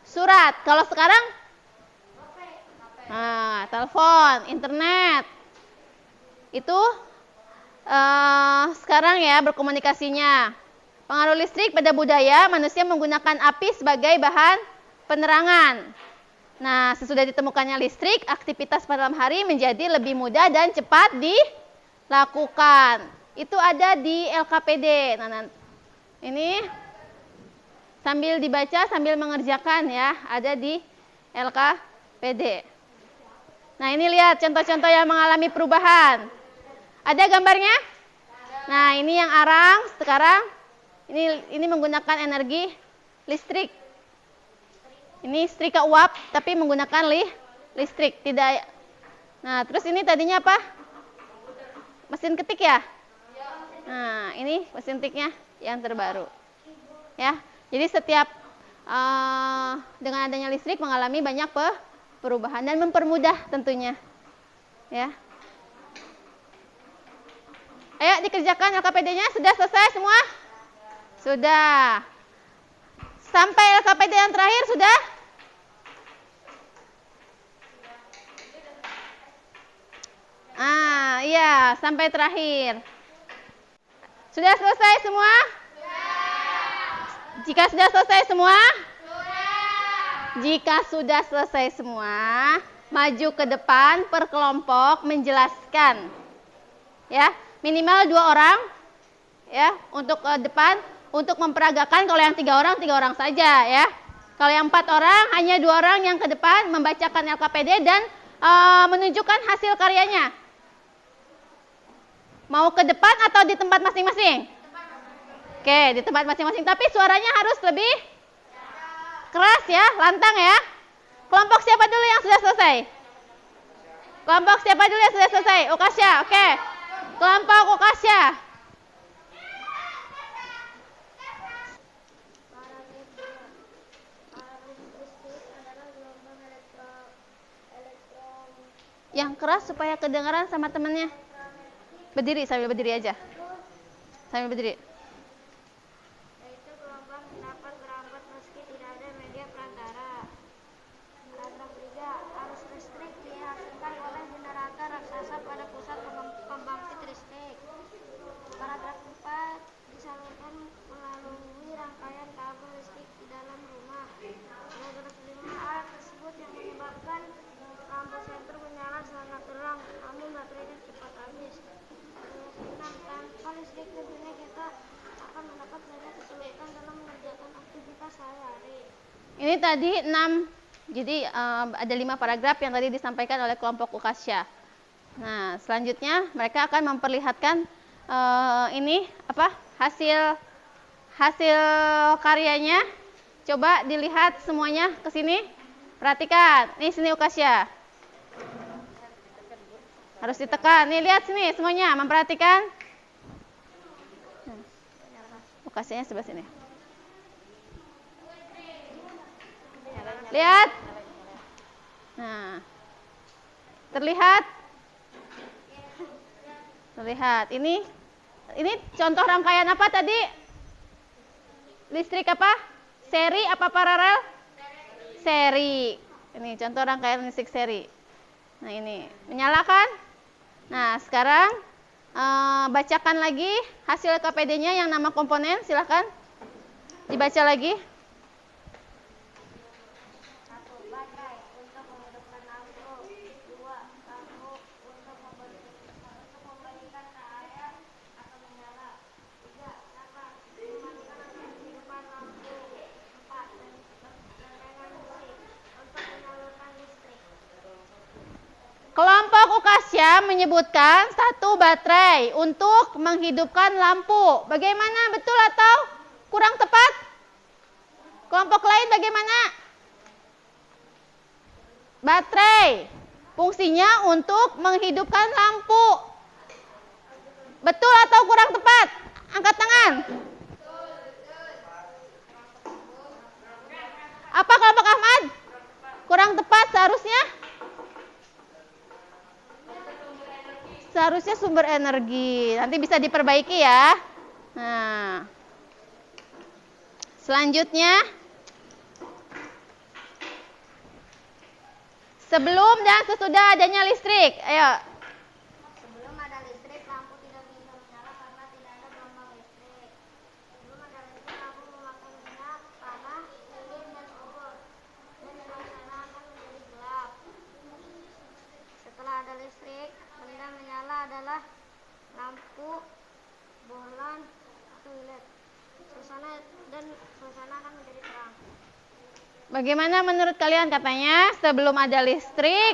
surat. Kalau sekarang, telepon, internet. Itu sekarang ya berkomunikasinya. Pengaruh listrik pada budaya, manusia menggunakan api sebagai bahan penerangan. Nah, sesudah ditemukannya listrik, aktivitas pada malam hari menjadi lebih mudah dan cepat dilakukan. Itu ada di LKPD. Nah, ini sambil dibaca, sambil mengerjakan ya, ada di LKPD. Nah, ini lihat contoh-contoh yang mengalami perubahan. Ada gambarnya? Nah, ini yang arang sekarang. Ini menggunakan energi listrik. Ini setrika uap tapi menggunakan listrik, tidak. Nah, terus ini tadinya apa? Mesin ketik ya? Nah, ini mesin ketiknya yang terbaru. Ya. Jadi setiap dengan adanya listrik mengalami banyak perubahan dan mempermudah tentunya. Ya. Ayo dikerjakan LKPD-nya, sudah selesai semua? Sudah. Sampai LKPD yang terakhir sudah? Iya, sampai terakhir. Sudah selesai semua? Jika sudah selesai semua? Jika sudah selesai semua, maju ke depan per kelompok menjelaskan. Ya, minimal 2 orang ya untuk ke depan untuk memperagakan. Kalau yang 3 orang saja ya. Kalau yang 4 orang, hanya 2 orang yang ke depan membacakan LKPD dan menunjukkan hasil karyanya. Mau ke depan atau di tempat masing-masing? Oke, di tempat masing-masing. Tapi suaranya harus lebih keras ya, lantang ya. Kelompok siapa dulu yang sudah selesai? Kelompok siapa dulu yang sudah selesai? Ukasya, oke. Kelompok Ukasya. Yang keras supaya kedengaran sama temennya. Berdiri, sambil berdiri aja. Sambil berdiri. Yaitu gelombang dapat berambat meski tidak ada media perantara. Paragraf 3. Arus listrik dihasilkan oleh generator raksasa pada pusat pembangkit listrik. Paragraf 4. Disalurkan melalui rangkaian kabel listrik di dalam rumah. Paragraf 5. Alat tersebut yang menyebabkan lampu senter menyala sangat terang, namun baterainya cepat habis. Tanpa listrik tentunya kita akan mendapat banyak kesulitan dalam mengerjakan aktivitas sehari-hari. Ini tadi 6, jadi ada 5 paragraf yang tadi disampaikan oleh kelompok Ukasya. Nah, selanjutnya mereka akan memperlihatkan ini apa hasil karyanya. Coba dilihat semuanya ke sini. Perhatikan, ini sini Ukasya. Harus ditekan. Nih lihat sini semuanya, memperhatikan. Lokasinya sebelah sini. Lihat. Nah. Terlihat? Terlihat. Ini contoh rangkaian apa tadi? Listrik apa? Seri apa paralel? Seri. Ini contoh rangkaian listrik seri. Nah, ini menyalakan. Nah, sekarang bacakan lagi hasil KPD-nya yang nama komponen, silahkan dibaca lagi. 1. Baterai untuk menghidupkan lampu. 2. Lampu untuk memberikan cahaya atau menyala. 3. Apa? Mematikan atau menghidupkan lampu. 4. Lempengan besi untuk menyalurkan listrik. Kelompok Ukasya menyebutkan 1 baterai untuk menghidupkan lampu. Bagaimana, betul atau kurang tepat? Kelompok lain bagaimana? Baterai fungsinya untuk menghidupkan lampu. Betul atau kurang tepat? Angkat tangan. Apa kelompok Ahmad? Kurang tepat seharusnya? Seharusnya sumber energi. Nanti bisa diperbaiki ya. Nah. Selanjutnya. Sebelum dan sesudah adanya listrik. Ayo. Sebelum ada listrik, lampu tidak bisa menyala karena tidak ada gelombang listrik. Sebelum ada listrik, lampu memakai minyak, tanah, lilin, dan obor. Dan suasana akan menjadi gelap. Setelah ada listrik, benda menyala adalah lampu, bohlam, atau led. Suasana akan menjadi terang. Bagaimana menurut kalian? Katanya sebelum ada listrik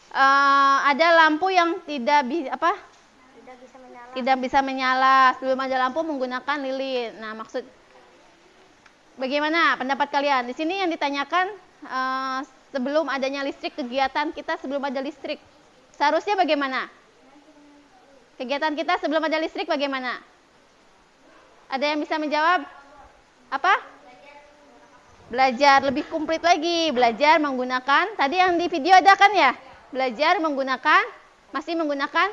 ada lampu yang tidak bisa menyala. Sebelum ada lampu menggunakan lilin. Nah, maksud bagaimana pendapat kalian? Di sini yang ditanyakan sebelum adanya listrik, kegiatan kita sebelum ada listrik. Seharusnya bagaimana? Kegiatan kita sebelum ada listrik bagaimana? Ada yang bisa menjawab? Apa? Belajar lebih komplit lagi, belajar menggunakan, tadi yang di video ada kan ya? Belajar masih menggunakan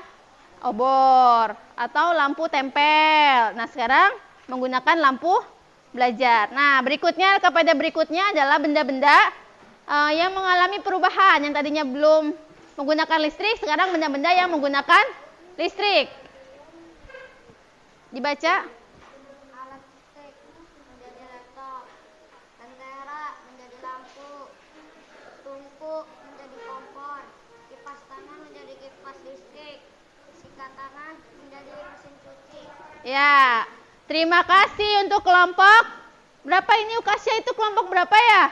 obor atau lampu tempel. Nah, sekarang menggunakan lampu belajar. Nah, berikutnya adalah benda-benda yang mengalami perubahan. Yang tadinya belum menggunakan listrik, sekarang benda-benda yang menggunakan listrik. Dibaca. Menjadi kompor, kipas tangan menjadi kipas listrik, sikat tangan menjadi mesin cuci. Ya, terima kasih untuk kelompok. Berapa ini Ukasya itu kelompok berapa ya?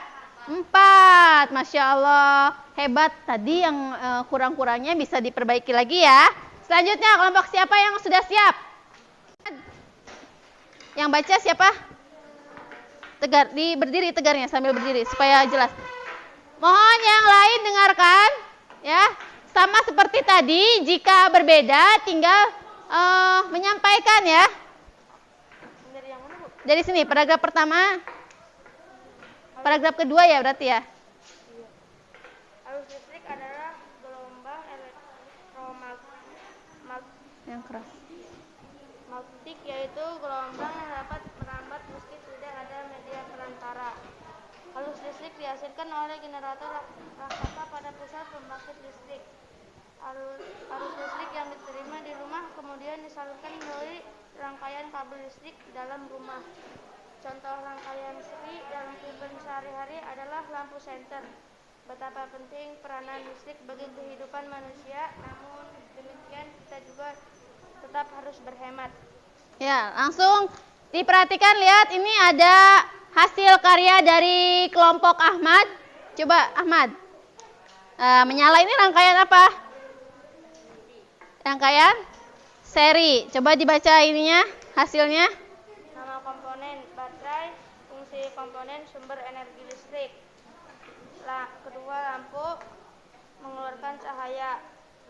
4. Masya Allah, hebat. Tadi yang kurang-kurangnya bisa diperbaiki lagi ya. Selanjutnya kelompok siapa yang sudah siap? Yang baca siapa? Berdiri tegarnya sambil berdiri supaya jelas. Mohon yang lain dengarkan ya. Sama seperti tadi, jika berbeda tinggal menyampaikan ya. Dari yang mana, Bu? Dari sini, paragraf pertama. Paragraf kedua ya berarti ya. Iya. Arus listrik adalah gelombang Yang keras. elektromagnetik, yaitu gelombang yang dapat merambat meski tidak ada media perantara. Arus listrik dihasilkan oleh generator raksasa pada pusat pembangkit listrik. Arus listrik yang diterima di rumah kemudian disalurkan melalui rangkaian kabel listrik dalam rumah. Contoh rangkaian listrik dalam kehidupan sehari-hari adalah lampu senter. Betapa penting peranan listrik bagi kehidupan manusia, namun demikian kita juga tetap harus berhemat. Ya, langsung diperhatikan, lihat ini ada hasil karya dari kelompok Ahmad. Coba Ahmad, menyala ini rangkaian apa? Rangkaian seri. Coba dibaca ininya, hasilnya. Nama komponen baterai, fungsi komponen sumber energi listrik. Kedua, lampu mengeluarkan cahaya.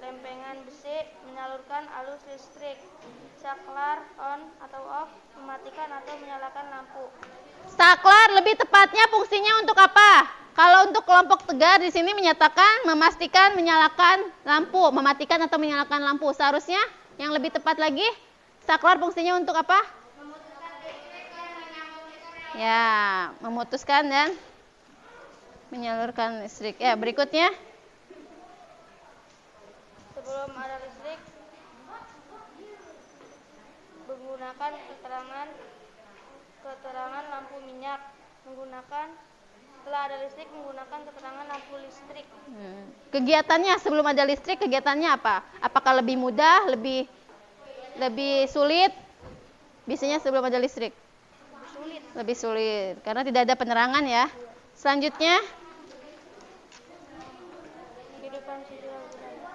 Lempengan besi menyalurkan arus listrik. Saklar on atau off, mematikan atau menyalakan lampu. Saklar lebih tepatnya fungsinya untuk apa? Kalau untuk kelompok Tegar di sini menyatakan memastikan menyalakan lampu, mematikan atau menyalakan lampu. Seharusnya yang lebih tepat lagi, saklar fungsinya untuk apa? Ya, memutuskan dan menyalurkan listrik. Ya, berikutnya. Sebelum ada listrik, menggunakan keterangan lampu minyak. Setelah ada listrik, menggunakan keterangan lampu listrik. Kegiatannya sebelum ada listrik, kegiatannya apa? Apakah lebih mudah, lebih sulit? Biasanya sebelum ada listrik. Lebih sulit karena tidak ada penerangan ya. Selanjutnya, Kehidupan sosial budaya.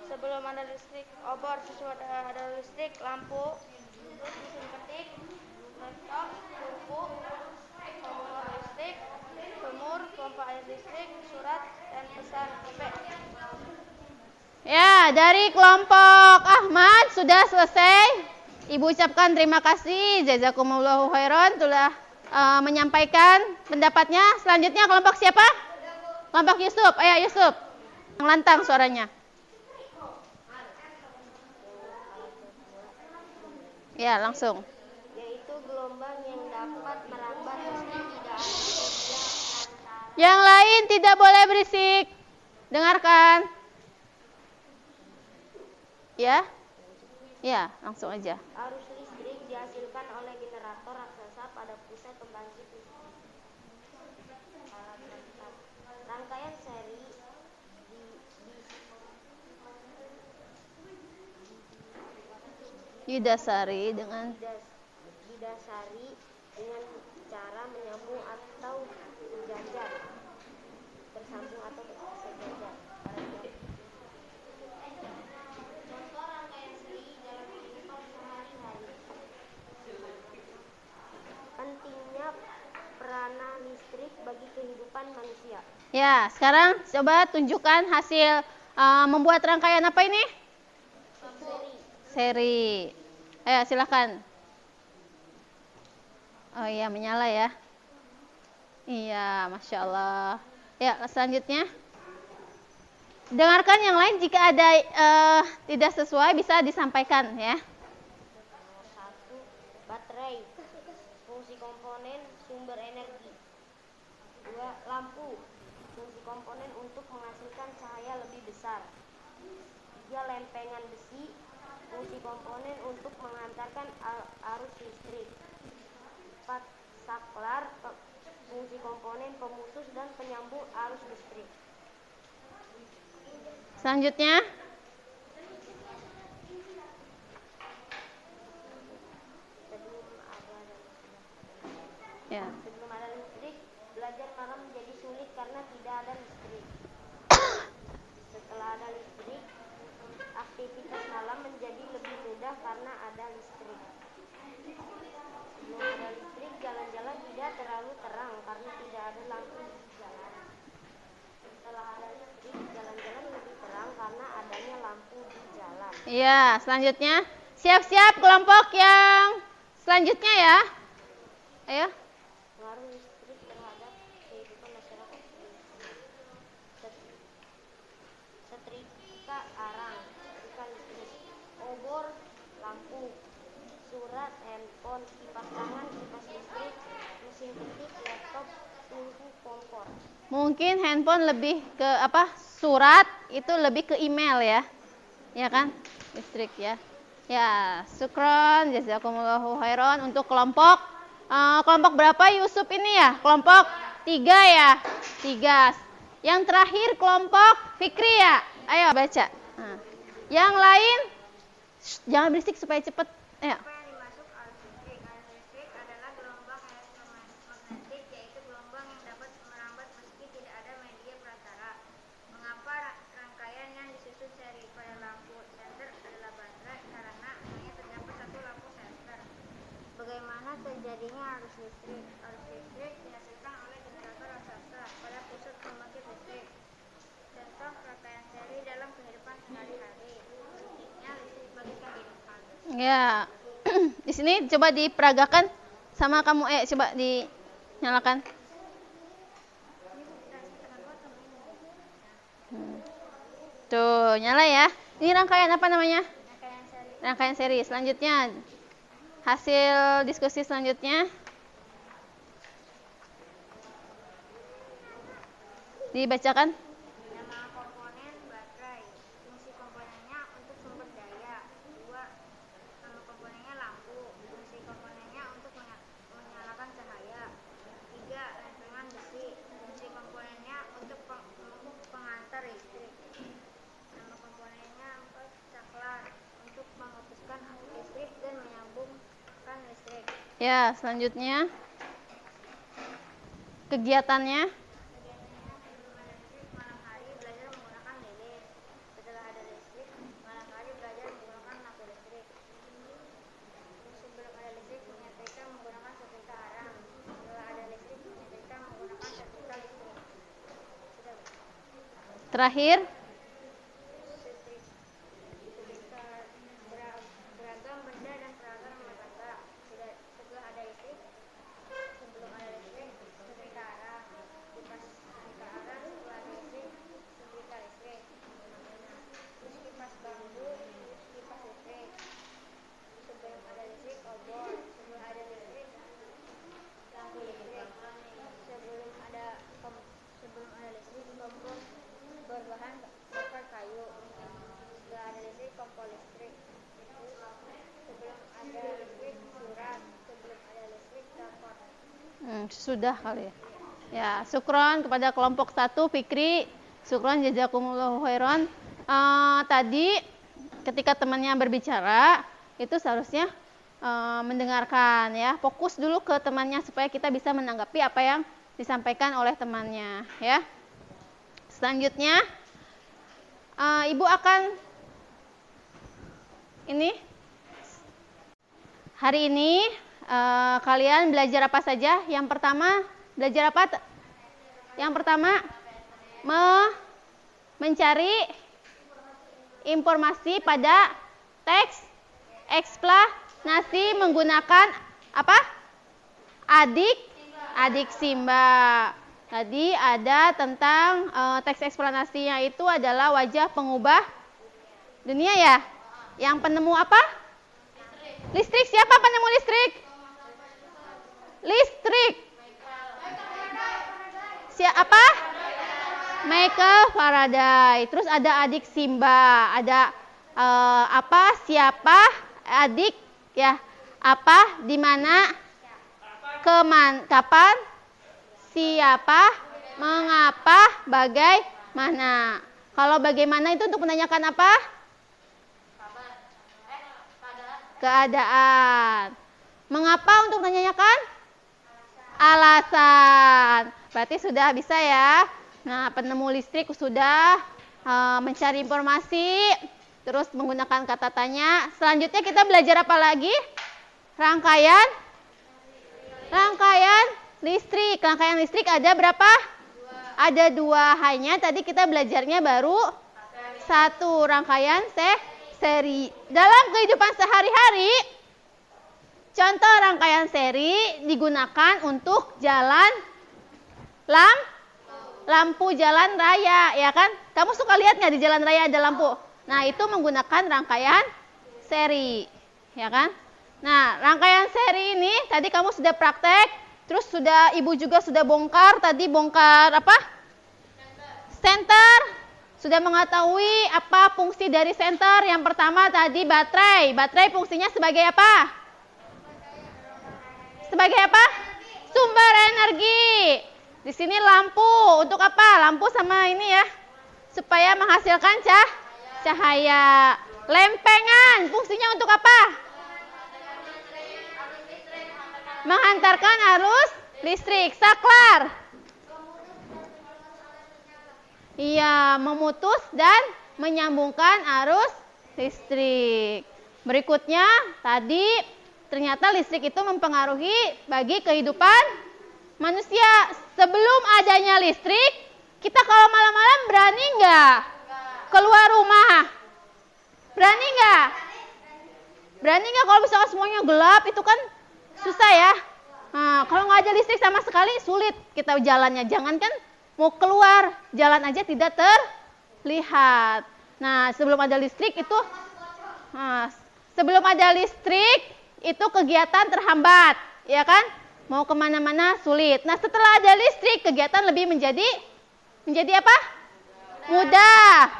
Sebelum ada listrik, obor. Sesudah ada listrik, lampu, mesin ketik, laptop, buku, komputer listrik, sumur, pompa air listrik, surat, dan pesan HP. ya dari kelompok Ahmad sudah selesai. Ibu ucapkan terima kasih, jazakumullahu khairan telah menyampaikan pendapatnya. Selanjutnya kelompok siapa? Kelompok Yusuf. Ayo Yusuf, yang lantang suaranya. Ya langsung. Yaitu gelombang yang dapat merambat meski tidak ada media antara. Yang lain tidak boleh berisik. Dengarkan. Ya? Ya, langsung aja. Arus listrik dihasilkan oleh generator raksasa pada pusat pembangkit listrik. Rangkaian seri Didasari dengan cara menyambung atau berjajar, bersambung atau bersejajar. Contoh rangkaian seri dalam kehidupan sehari-hari. Pentingnya peranan listrik bagi kehidupan manusia. Ya, sekarang coba tunjukkan hasil membuat rangkaian apa ini? Seri. Ayo silakan. Oh iya, menyala ya. Iya, Masya Allah. Ya, selanjutnya. Dengarkan yang lain, jika ada tidak sesuai bisa disampaikan ya. 1. Baterai. Fungsi komponen sumber energi. 2. Lampu. Fungsi komponen untuk menghasilkan cahaya lebih besar. 3. Lempengan besi. Fungsi komponen untuk mengantarkan arus listrik. 4. Saklar. Fungsi komponen pemutus dan penyambung arus listrik. Selanjutnya. Sebelum ada listrik, belajar malam menjadi sulit karena tidak ada listrik. Setelah ada listrik, aktivitas malam menjadi lebih mudah karena ada listrik. Sebelum ada listrik, jalan-jalan tidak terlalu terang karena tidak ada lampu di jalan. Setelah ada listrik, jalan-jalan lebih terang karena adanya lampu di jalan. Iya, selanjutnya. Siap-siap kelompok yang selanjutnya ya. Ayo. Pengaruh listrik terhadap kehidupan masyarakat. Setrika arang, setrika listrik, obor, lampu, surat, handphone, kipas tangan, kipas listrik, mesin ketik, laptop, tungku, kompor. Mungkin handphone lebih ke apa? Surat itu lebih ke email ya. Ya kan? Listrik ya. Ya, syukron jazakumullahu khairan untuk kelompok kelompok berapa Yusuf ini ya? Kelompok 3 ya. 3. Yang terakhir kelompok Fikri ya. Ayo baca. Nah. Yang lain jangan berisik supaya cepat. Ayo. Apa yang dimaksud arus listrik? Arus listrik adalah gelombang elektromagnetik, yaitu gelombang yang dapat merambat meski tidak ada media perantara. Mengapa rangkaian yang disusun seri pada lampu senter adalah baterai? Karena hanya terdapat satu lampu senter. Bagaimana terjadinya arus listrik? Arus listrik dihasilkan oleh generator raksasa pada pusat pembangkit listrik. Contoh rangkaian seri dalam kehidupan sehari-hari. Pentingnya Ya. Di sini coba diperagakan sama kamu, coba dinyalakan. Tuh, nyala ya. Ini rangkaian apa namanya? Rangkaian seri. Selanjutnya, hasil diskusi selanjutnya. Dibacakan. Nama komponen baterai. Fungsi komponennya untuk sumber daya. 2. Nama komponennya lampu. Fungsi komponennya untuk menyalakan cahaya. 3. Lempengan besi. Fungsi komponennya untuk pengantar listrik. Nama komponennya 4. Saklar. Untuk menghapuskan listrik dan menyambungkan listrik. Ya, selanjutnya kegiatannya. Malam hari belajar menggunakan lilin. Setelah ada listrik, malam hari belajar menggunakan lampu listrik. Sebelum ada listrik, menyetrika menggunakan setrika arang. Setelah ada listrik, menyetrika menggunakan setrika listrik. Sudah. Terakhir, Setrika beragam benda dan peralatan rumah tangga. Setelah ada listrik, sebelum ada listrik, setrika arang. Kipas setrika arang. Setelah ada listrik, setrika listrik. Terus kipas bambu, kipas listrik. Sebelum ada listrik, obor. Sebelum ada listrik, lampu listrik. Sebelum ada listrik, kompor berbahan bakar kayu. Setelah ada listrik, kompor listrik. Sebelum ada listrik, surat. Sebelum ada listrik, rapor. Sudah kali ya. Ya, syukron kepada kelompok 1 Fikri. Syukron jazakumullahu khairan. Tadi ketika temannya berbicara, itu seharusnya mendengarkan ya. Fokus dulu ke temannya supaya kita bisa menanggapi apa yang disampaikan oleh temannya ya. Selanjutnya Ibu akan hari ini kalian belajar apa saja? Yang pertama belajar apa? Yang pertama mencari informasi pada teks eksplanasi menggunakan apa? Adik Simba. Tadi ada tentang teks eksplanasinya itu adalah wajah pengubah dunia ya. Yang penemu apa? Listrik. Siapa penemu listrik? Listrik. Siapa? Michael Faraday. Terus ada adik Simba. Ada apa? Siapa? Adik ya. Apa? Di mana? Kapan? Siapa? Mengapa? Bagaimana? Kalau bagaimana itu untuk menanyakan apa? Keadaan. Mengapa untuk menanyakan? Alasan. Berarti sudah bisa ya. Nah, penemu listrik sudah mencari informasi, terus menggunakan kata tanya. Selanjutnya kita belajar apa lagi? Rangkaian listrik. Rangkaian listrik ada berapa? Ada 2. Hanya tadi kita belajarnya baru 1 rangkaian seri. Dalam kehidupan sehari-hari, contoh rangkaian seri digunakan untuk jalan lampu jalan raya, ya kan? Kamu suka lihat nggak di jalan raya ada lampu? Nah, itu menggunakan rangkaian seri, ya kan? Nah, rangkaian seri ini tadi kamu sudah praktek. Terus Ibu juga sudah bongkar apa? Senter. Sudah mengetahui apa fungsi dari senter. Yang pertama tadi baterai. Baterai fungsinya sebagai apa? Sebagai apa? Sumber energi. Di sini lampu. Untuk apa? Lampu sama ini ya. Supaya menghasilkan cahaya. Lempengan. Fungsinya untuk apa? Menghantarkan arus listrik. Saklar. Iya, memutus dan menyambungkan arus listrik. Berikutnya, tadi ternyata listrik itu mempengaruhi bagi kehidupan manusia. Sebelum adanya listrik, kita kalau malam-malam berani nggak keluar rumah? Berani nggak? Berani nggak kalau misalkan semuanya gelap, itu kan susah ya. Nah, kalau nggak ada listrik sama sekali, sulit kita jalannya. Jangankan mau keluar, jalan aja tidak terlihat. Nah, sebelum ada listrik itu kegiatan terhambat, ya kan? Mau kemana-mana sulit. Nah, setelah ada listrik, kegiatan lebih menjadi apa? Mudah.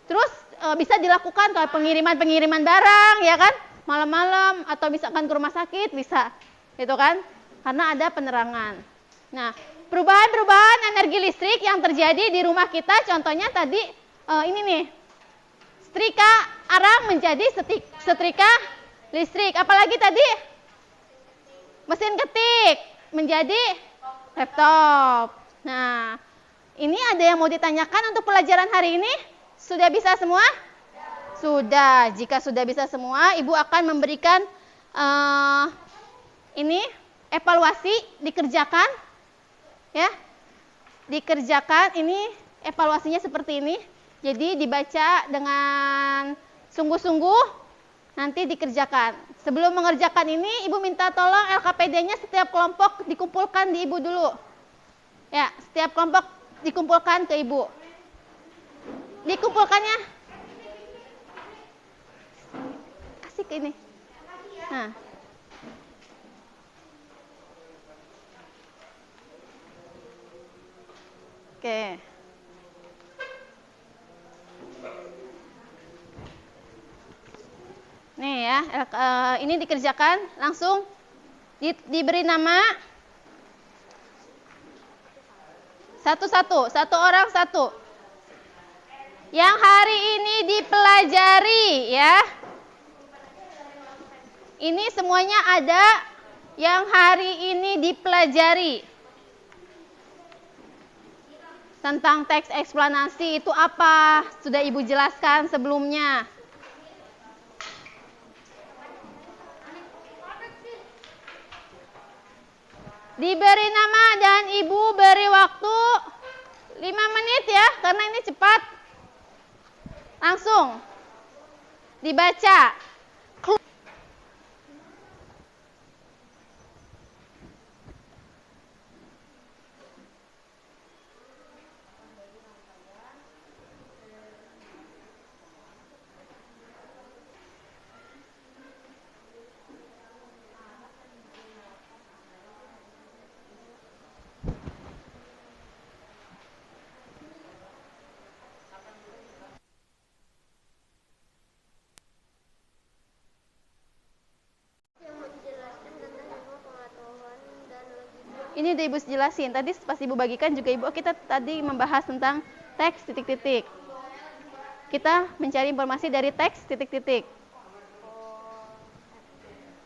Terus bisa dilakukan kayak pengiriman barang, ya kan? Malam-malam atau misalkan ke rumah sakit bisa, gitu kan? Karena ada penerangan. Nah, perubahan energi listrik yang terjadi di rumah kita, contohnya tadi ini nih, setrika arang menjadi setrika listrik. Apalagi tadi mesin ketik menjadi laptop. Nah, ini ada yang mau ditanyakan untuk pelajaran hari ini? Sudah bisa semua? Sudah. Jika sudah bisa semua, Ibu akan memberikan ini evaluasi dikerjakan, ya. Dikerjakan, ini evaluasinya seperti ini. Jadi dibaca dengan sungguh-sungguh, nanti dikerjakan. Sebelum mengerjakan ini, Ibu minta tolong LKPD-nya setiap kelompok dikumpulkan di Ibu dulu. Ya, setiap kelompok dikumpulkan ke Ibu. Dikumpulkannya. Kasih ke ini. Nah. Oke. Nih ya, ini dikerjakan langsung diberi nama satu-satu, satu orang satu. Yang hari ini dipelajari ya. Ini semuanya ada yang hari ini dipelajari. Tentang teks eksplanasi itu apa? Sudah Ibu jelaskan sebelumnya. Diberi nama dan Ibu beri waktu 5 menit ya, karena ini cepat. Langsung dibaca. Ini udah Ibu jelasin. Tadi pas Ibu bagikan juga Ibu, kita tadi membahas tentang teks titik-titik. Kita mencari informasi dari teks titik-titik.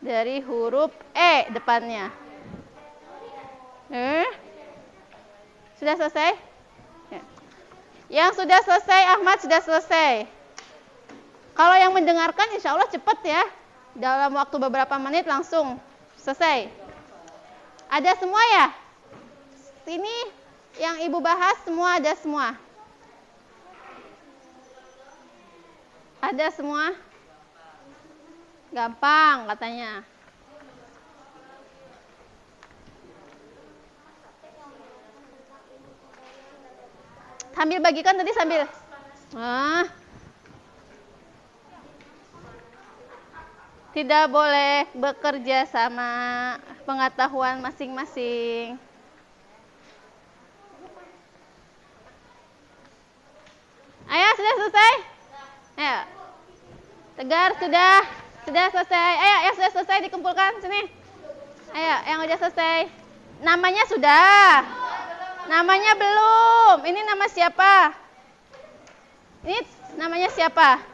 Dari huruf E depannya. Sudah selesai? Ya. Yang sudah selesai, Ahmad sudah selesai. Kalau yang mendengarkan insya Allah cepat ya. Dalam waktu beberapa menit langsung selesai. Ada semua ya? Ini yang Ibu bahas semua ada semua. Ada semua? Gampang katanya. Sambil bagikan tadi sambil. Tidak boleh bekerja sama pengetahuan masing-masing. Ayo, sudah selesai? Ayo. Tegar, sudah selesai. Ayo, yang sudah selesai dikumpulkan sini. Ayo, yang sudah selesai. Namanya sudah. Namanya belum. Ini nama siapa? Ini namanya siapa?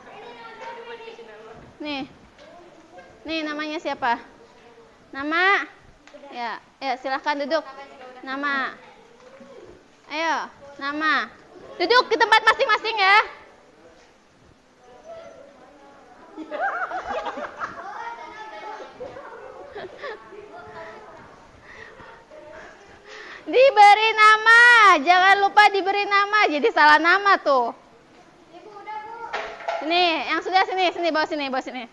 Nih namanya siapa? Nama? Ya, silahkan duduk. Nama. Ayo, nama. Duduk di tempat masing-masing ya. Diberi nama, jangan lupa diberi nama. Jadi salah nama tuh. Sini, yang sudah sini, bawa sini.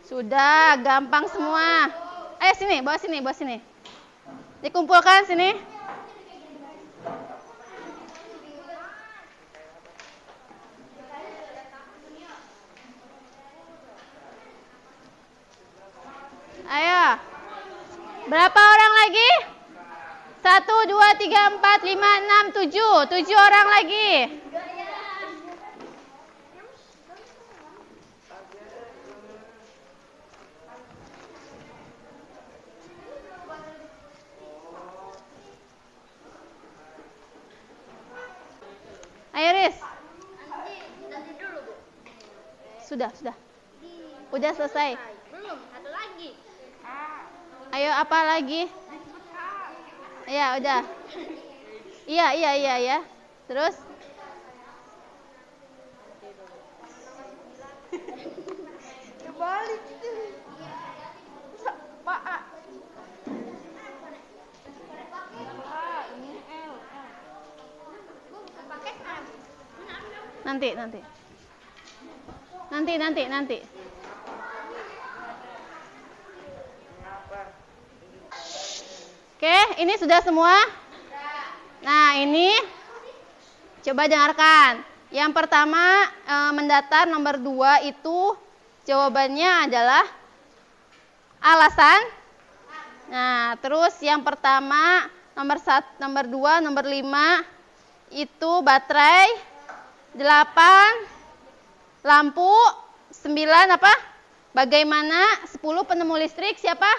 Sudah, gampang semua. Ayo sini, bawa sini, bawa sini. Dikumpulkan sini. Ayo. Berapa orang lagi? 1, 2, 3, 4, 5, 6, 7. 7 orang lagi. Ayo, Riz. Nanti dulu, Bu. Sudah. Udah selesai. Belum, satu lagi. Ayo, apa lagi? Ya, udah. Iya. Terus? Kebalik. Pak. Ini L. Pakai M. Nanti. Oke, ini sudah semua? Nah, ini coba dengarkan. Yang pertama, mendatar nomor 2 itu jawabannya adalah alasan. Nah, terus yang pertama, nomor 1, nomor 2, nomor 5 itu baterai, 8 lampu, 9 apa? Bagaimana 10 penemu listrik siapa?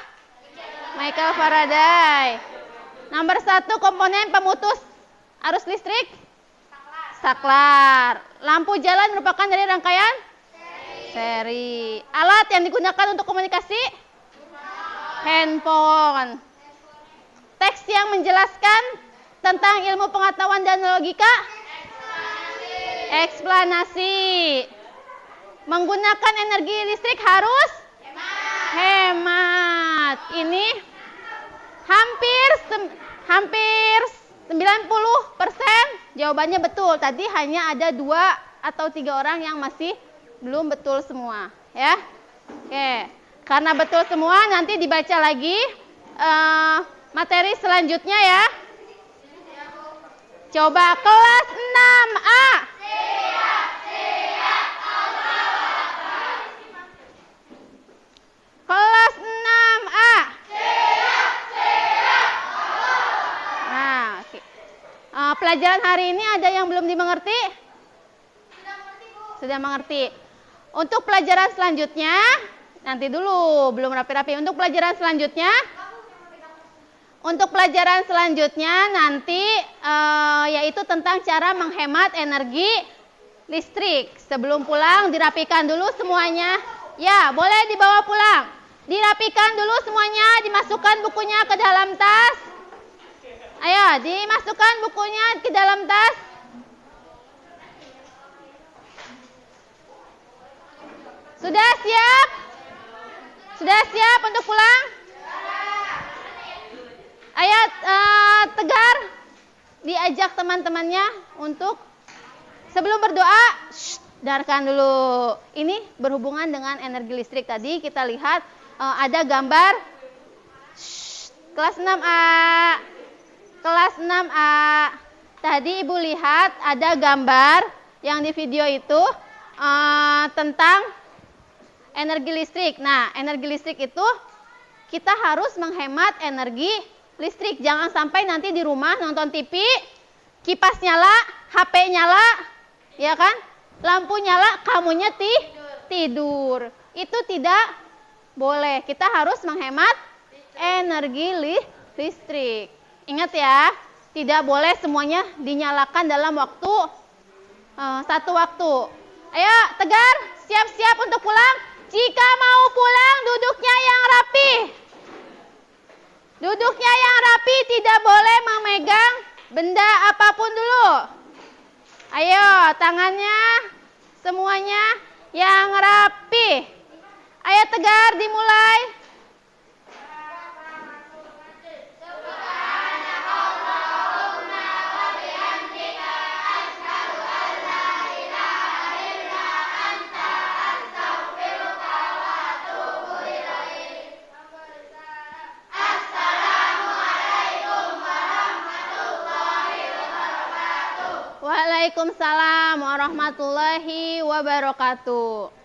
Michael Faraday. Nomor 1 komponen pemutus arus listrik? Saklar. Lampu jalan merupakan dari rangkaian? Seri. Alat yang digunakan untuk komunikasi? Handphone. Teks yang menjelaskan tentang ilmu pengetahuan dan logika? Eksplanasi. Menggunakan energi listrik harus? Hemat. Ini hampir 90% jawabannya betul. Tadi hanya ada 2 atau 3 orang yang masih belum betul semua, ya. Oke. Karena betul semua, nanti dibaca lagi materi selanjutnya ya. Coba kelas 6A. Kelas 6A. Nah, oke. Pelajaran hari ini ada yang belum dimengerti? Sudah mengerti. Untuk pelajaran selanjutnya, nanti dulu, belum rapi-rapi. Untuk pelajaran selanjutnya nanti yaitu tentang cara menghemat energi listrik. Sebelum pulang dirapikan dulu semuanya. Ya, boleh dibawa pulang. Dirapikan dulu semuanya, dimasukkan bukunya ke dalam tas. Ayo, dimasukkan bukunya ke dalam tas. Sudah siap? Sudah siap untuk pulang? Ayo, Tegar, diajak teman-temannya untuk sebelum berdoa, dengarkan dulu. Ini berhubungan dengan energi listrik. Tadi kita lihat ada gambar kelas 6A. Kelas 6A. Tadi Ibu lihat ada gambar yang di video itu tentang energi listrik. Nah, energi listrik itu kita harus menghemat energi listrik. Jangan sampai nanti di rumah nonton TV, kipas nyala, HP nyala, ya kan? Lampu nyala, kamunya tidur. Itu tidak boleh. Kita harus menghemat energi listrik. Ingat ya, tidak boleh semuanya dinyalakan dalam waktu satu waktu. Ayo, Tegar, siap-siap untuk pulang. Jika mau pulang, duduknya yang rapi. Duduknya yang rapi, tidak boleh memegang benda apapun dulu. Ayo, tangannya semuanya yang rapi. Ayo Tegar, dimulai. Waalaikumsalam warahmatullahi wabarakatuh.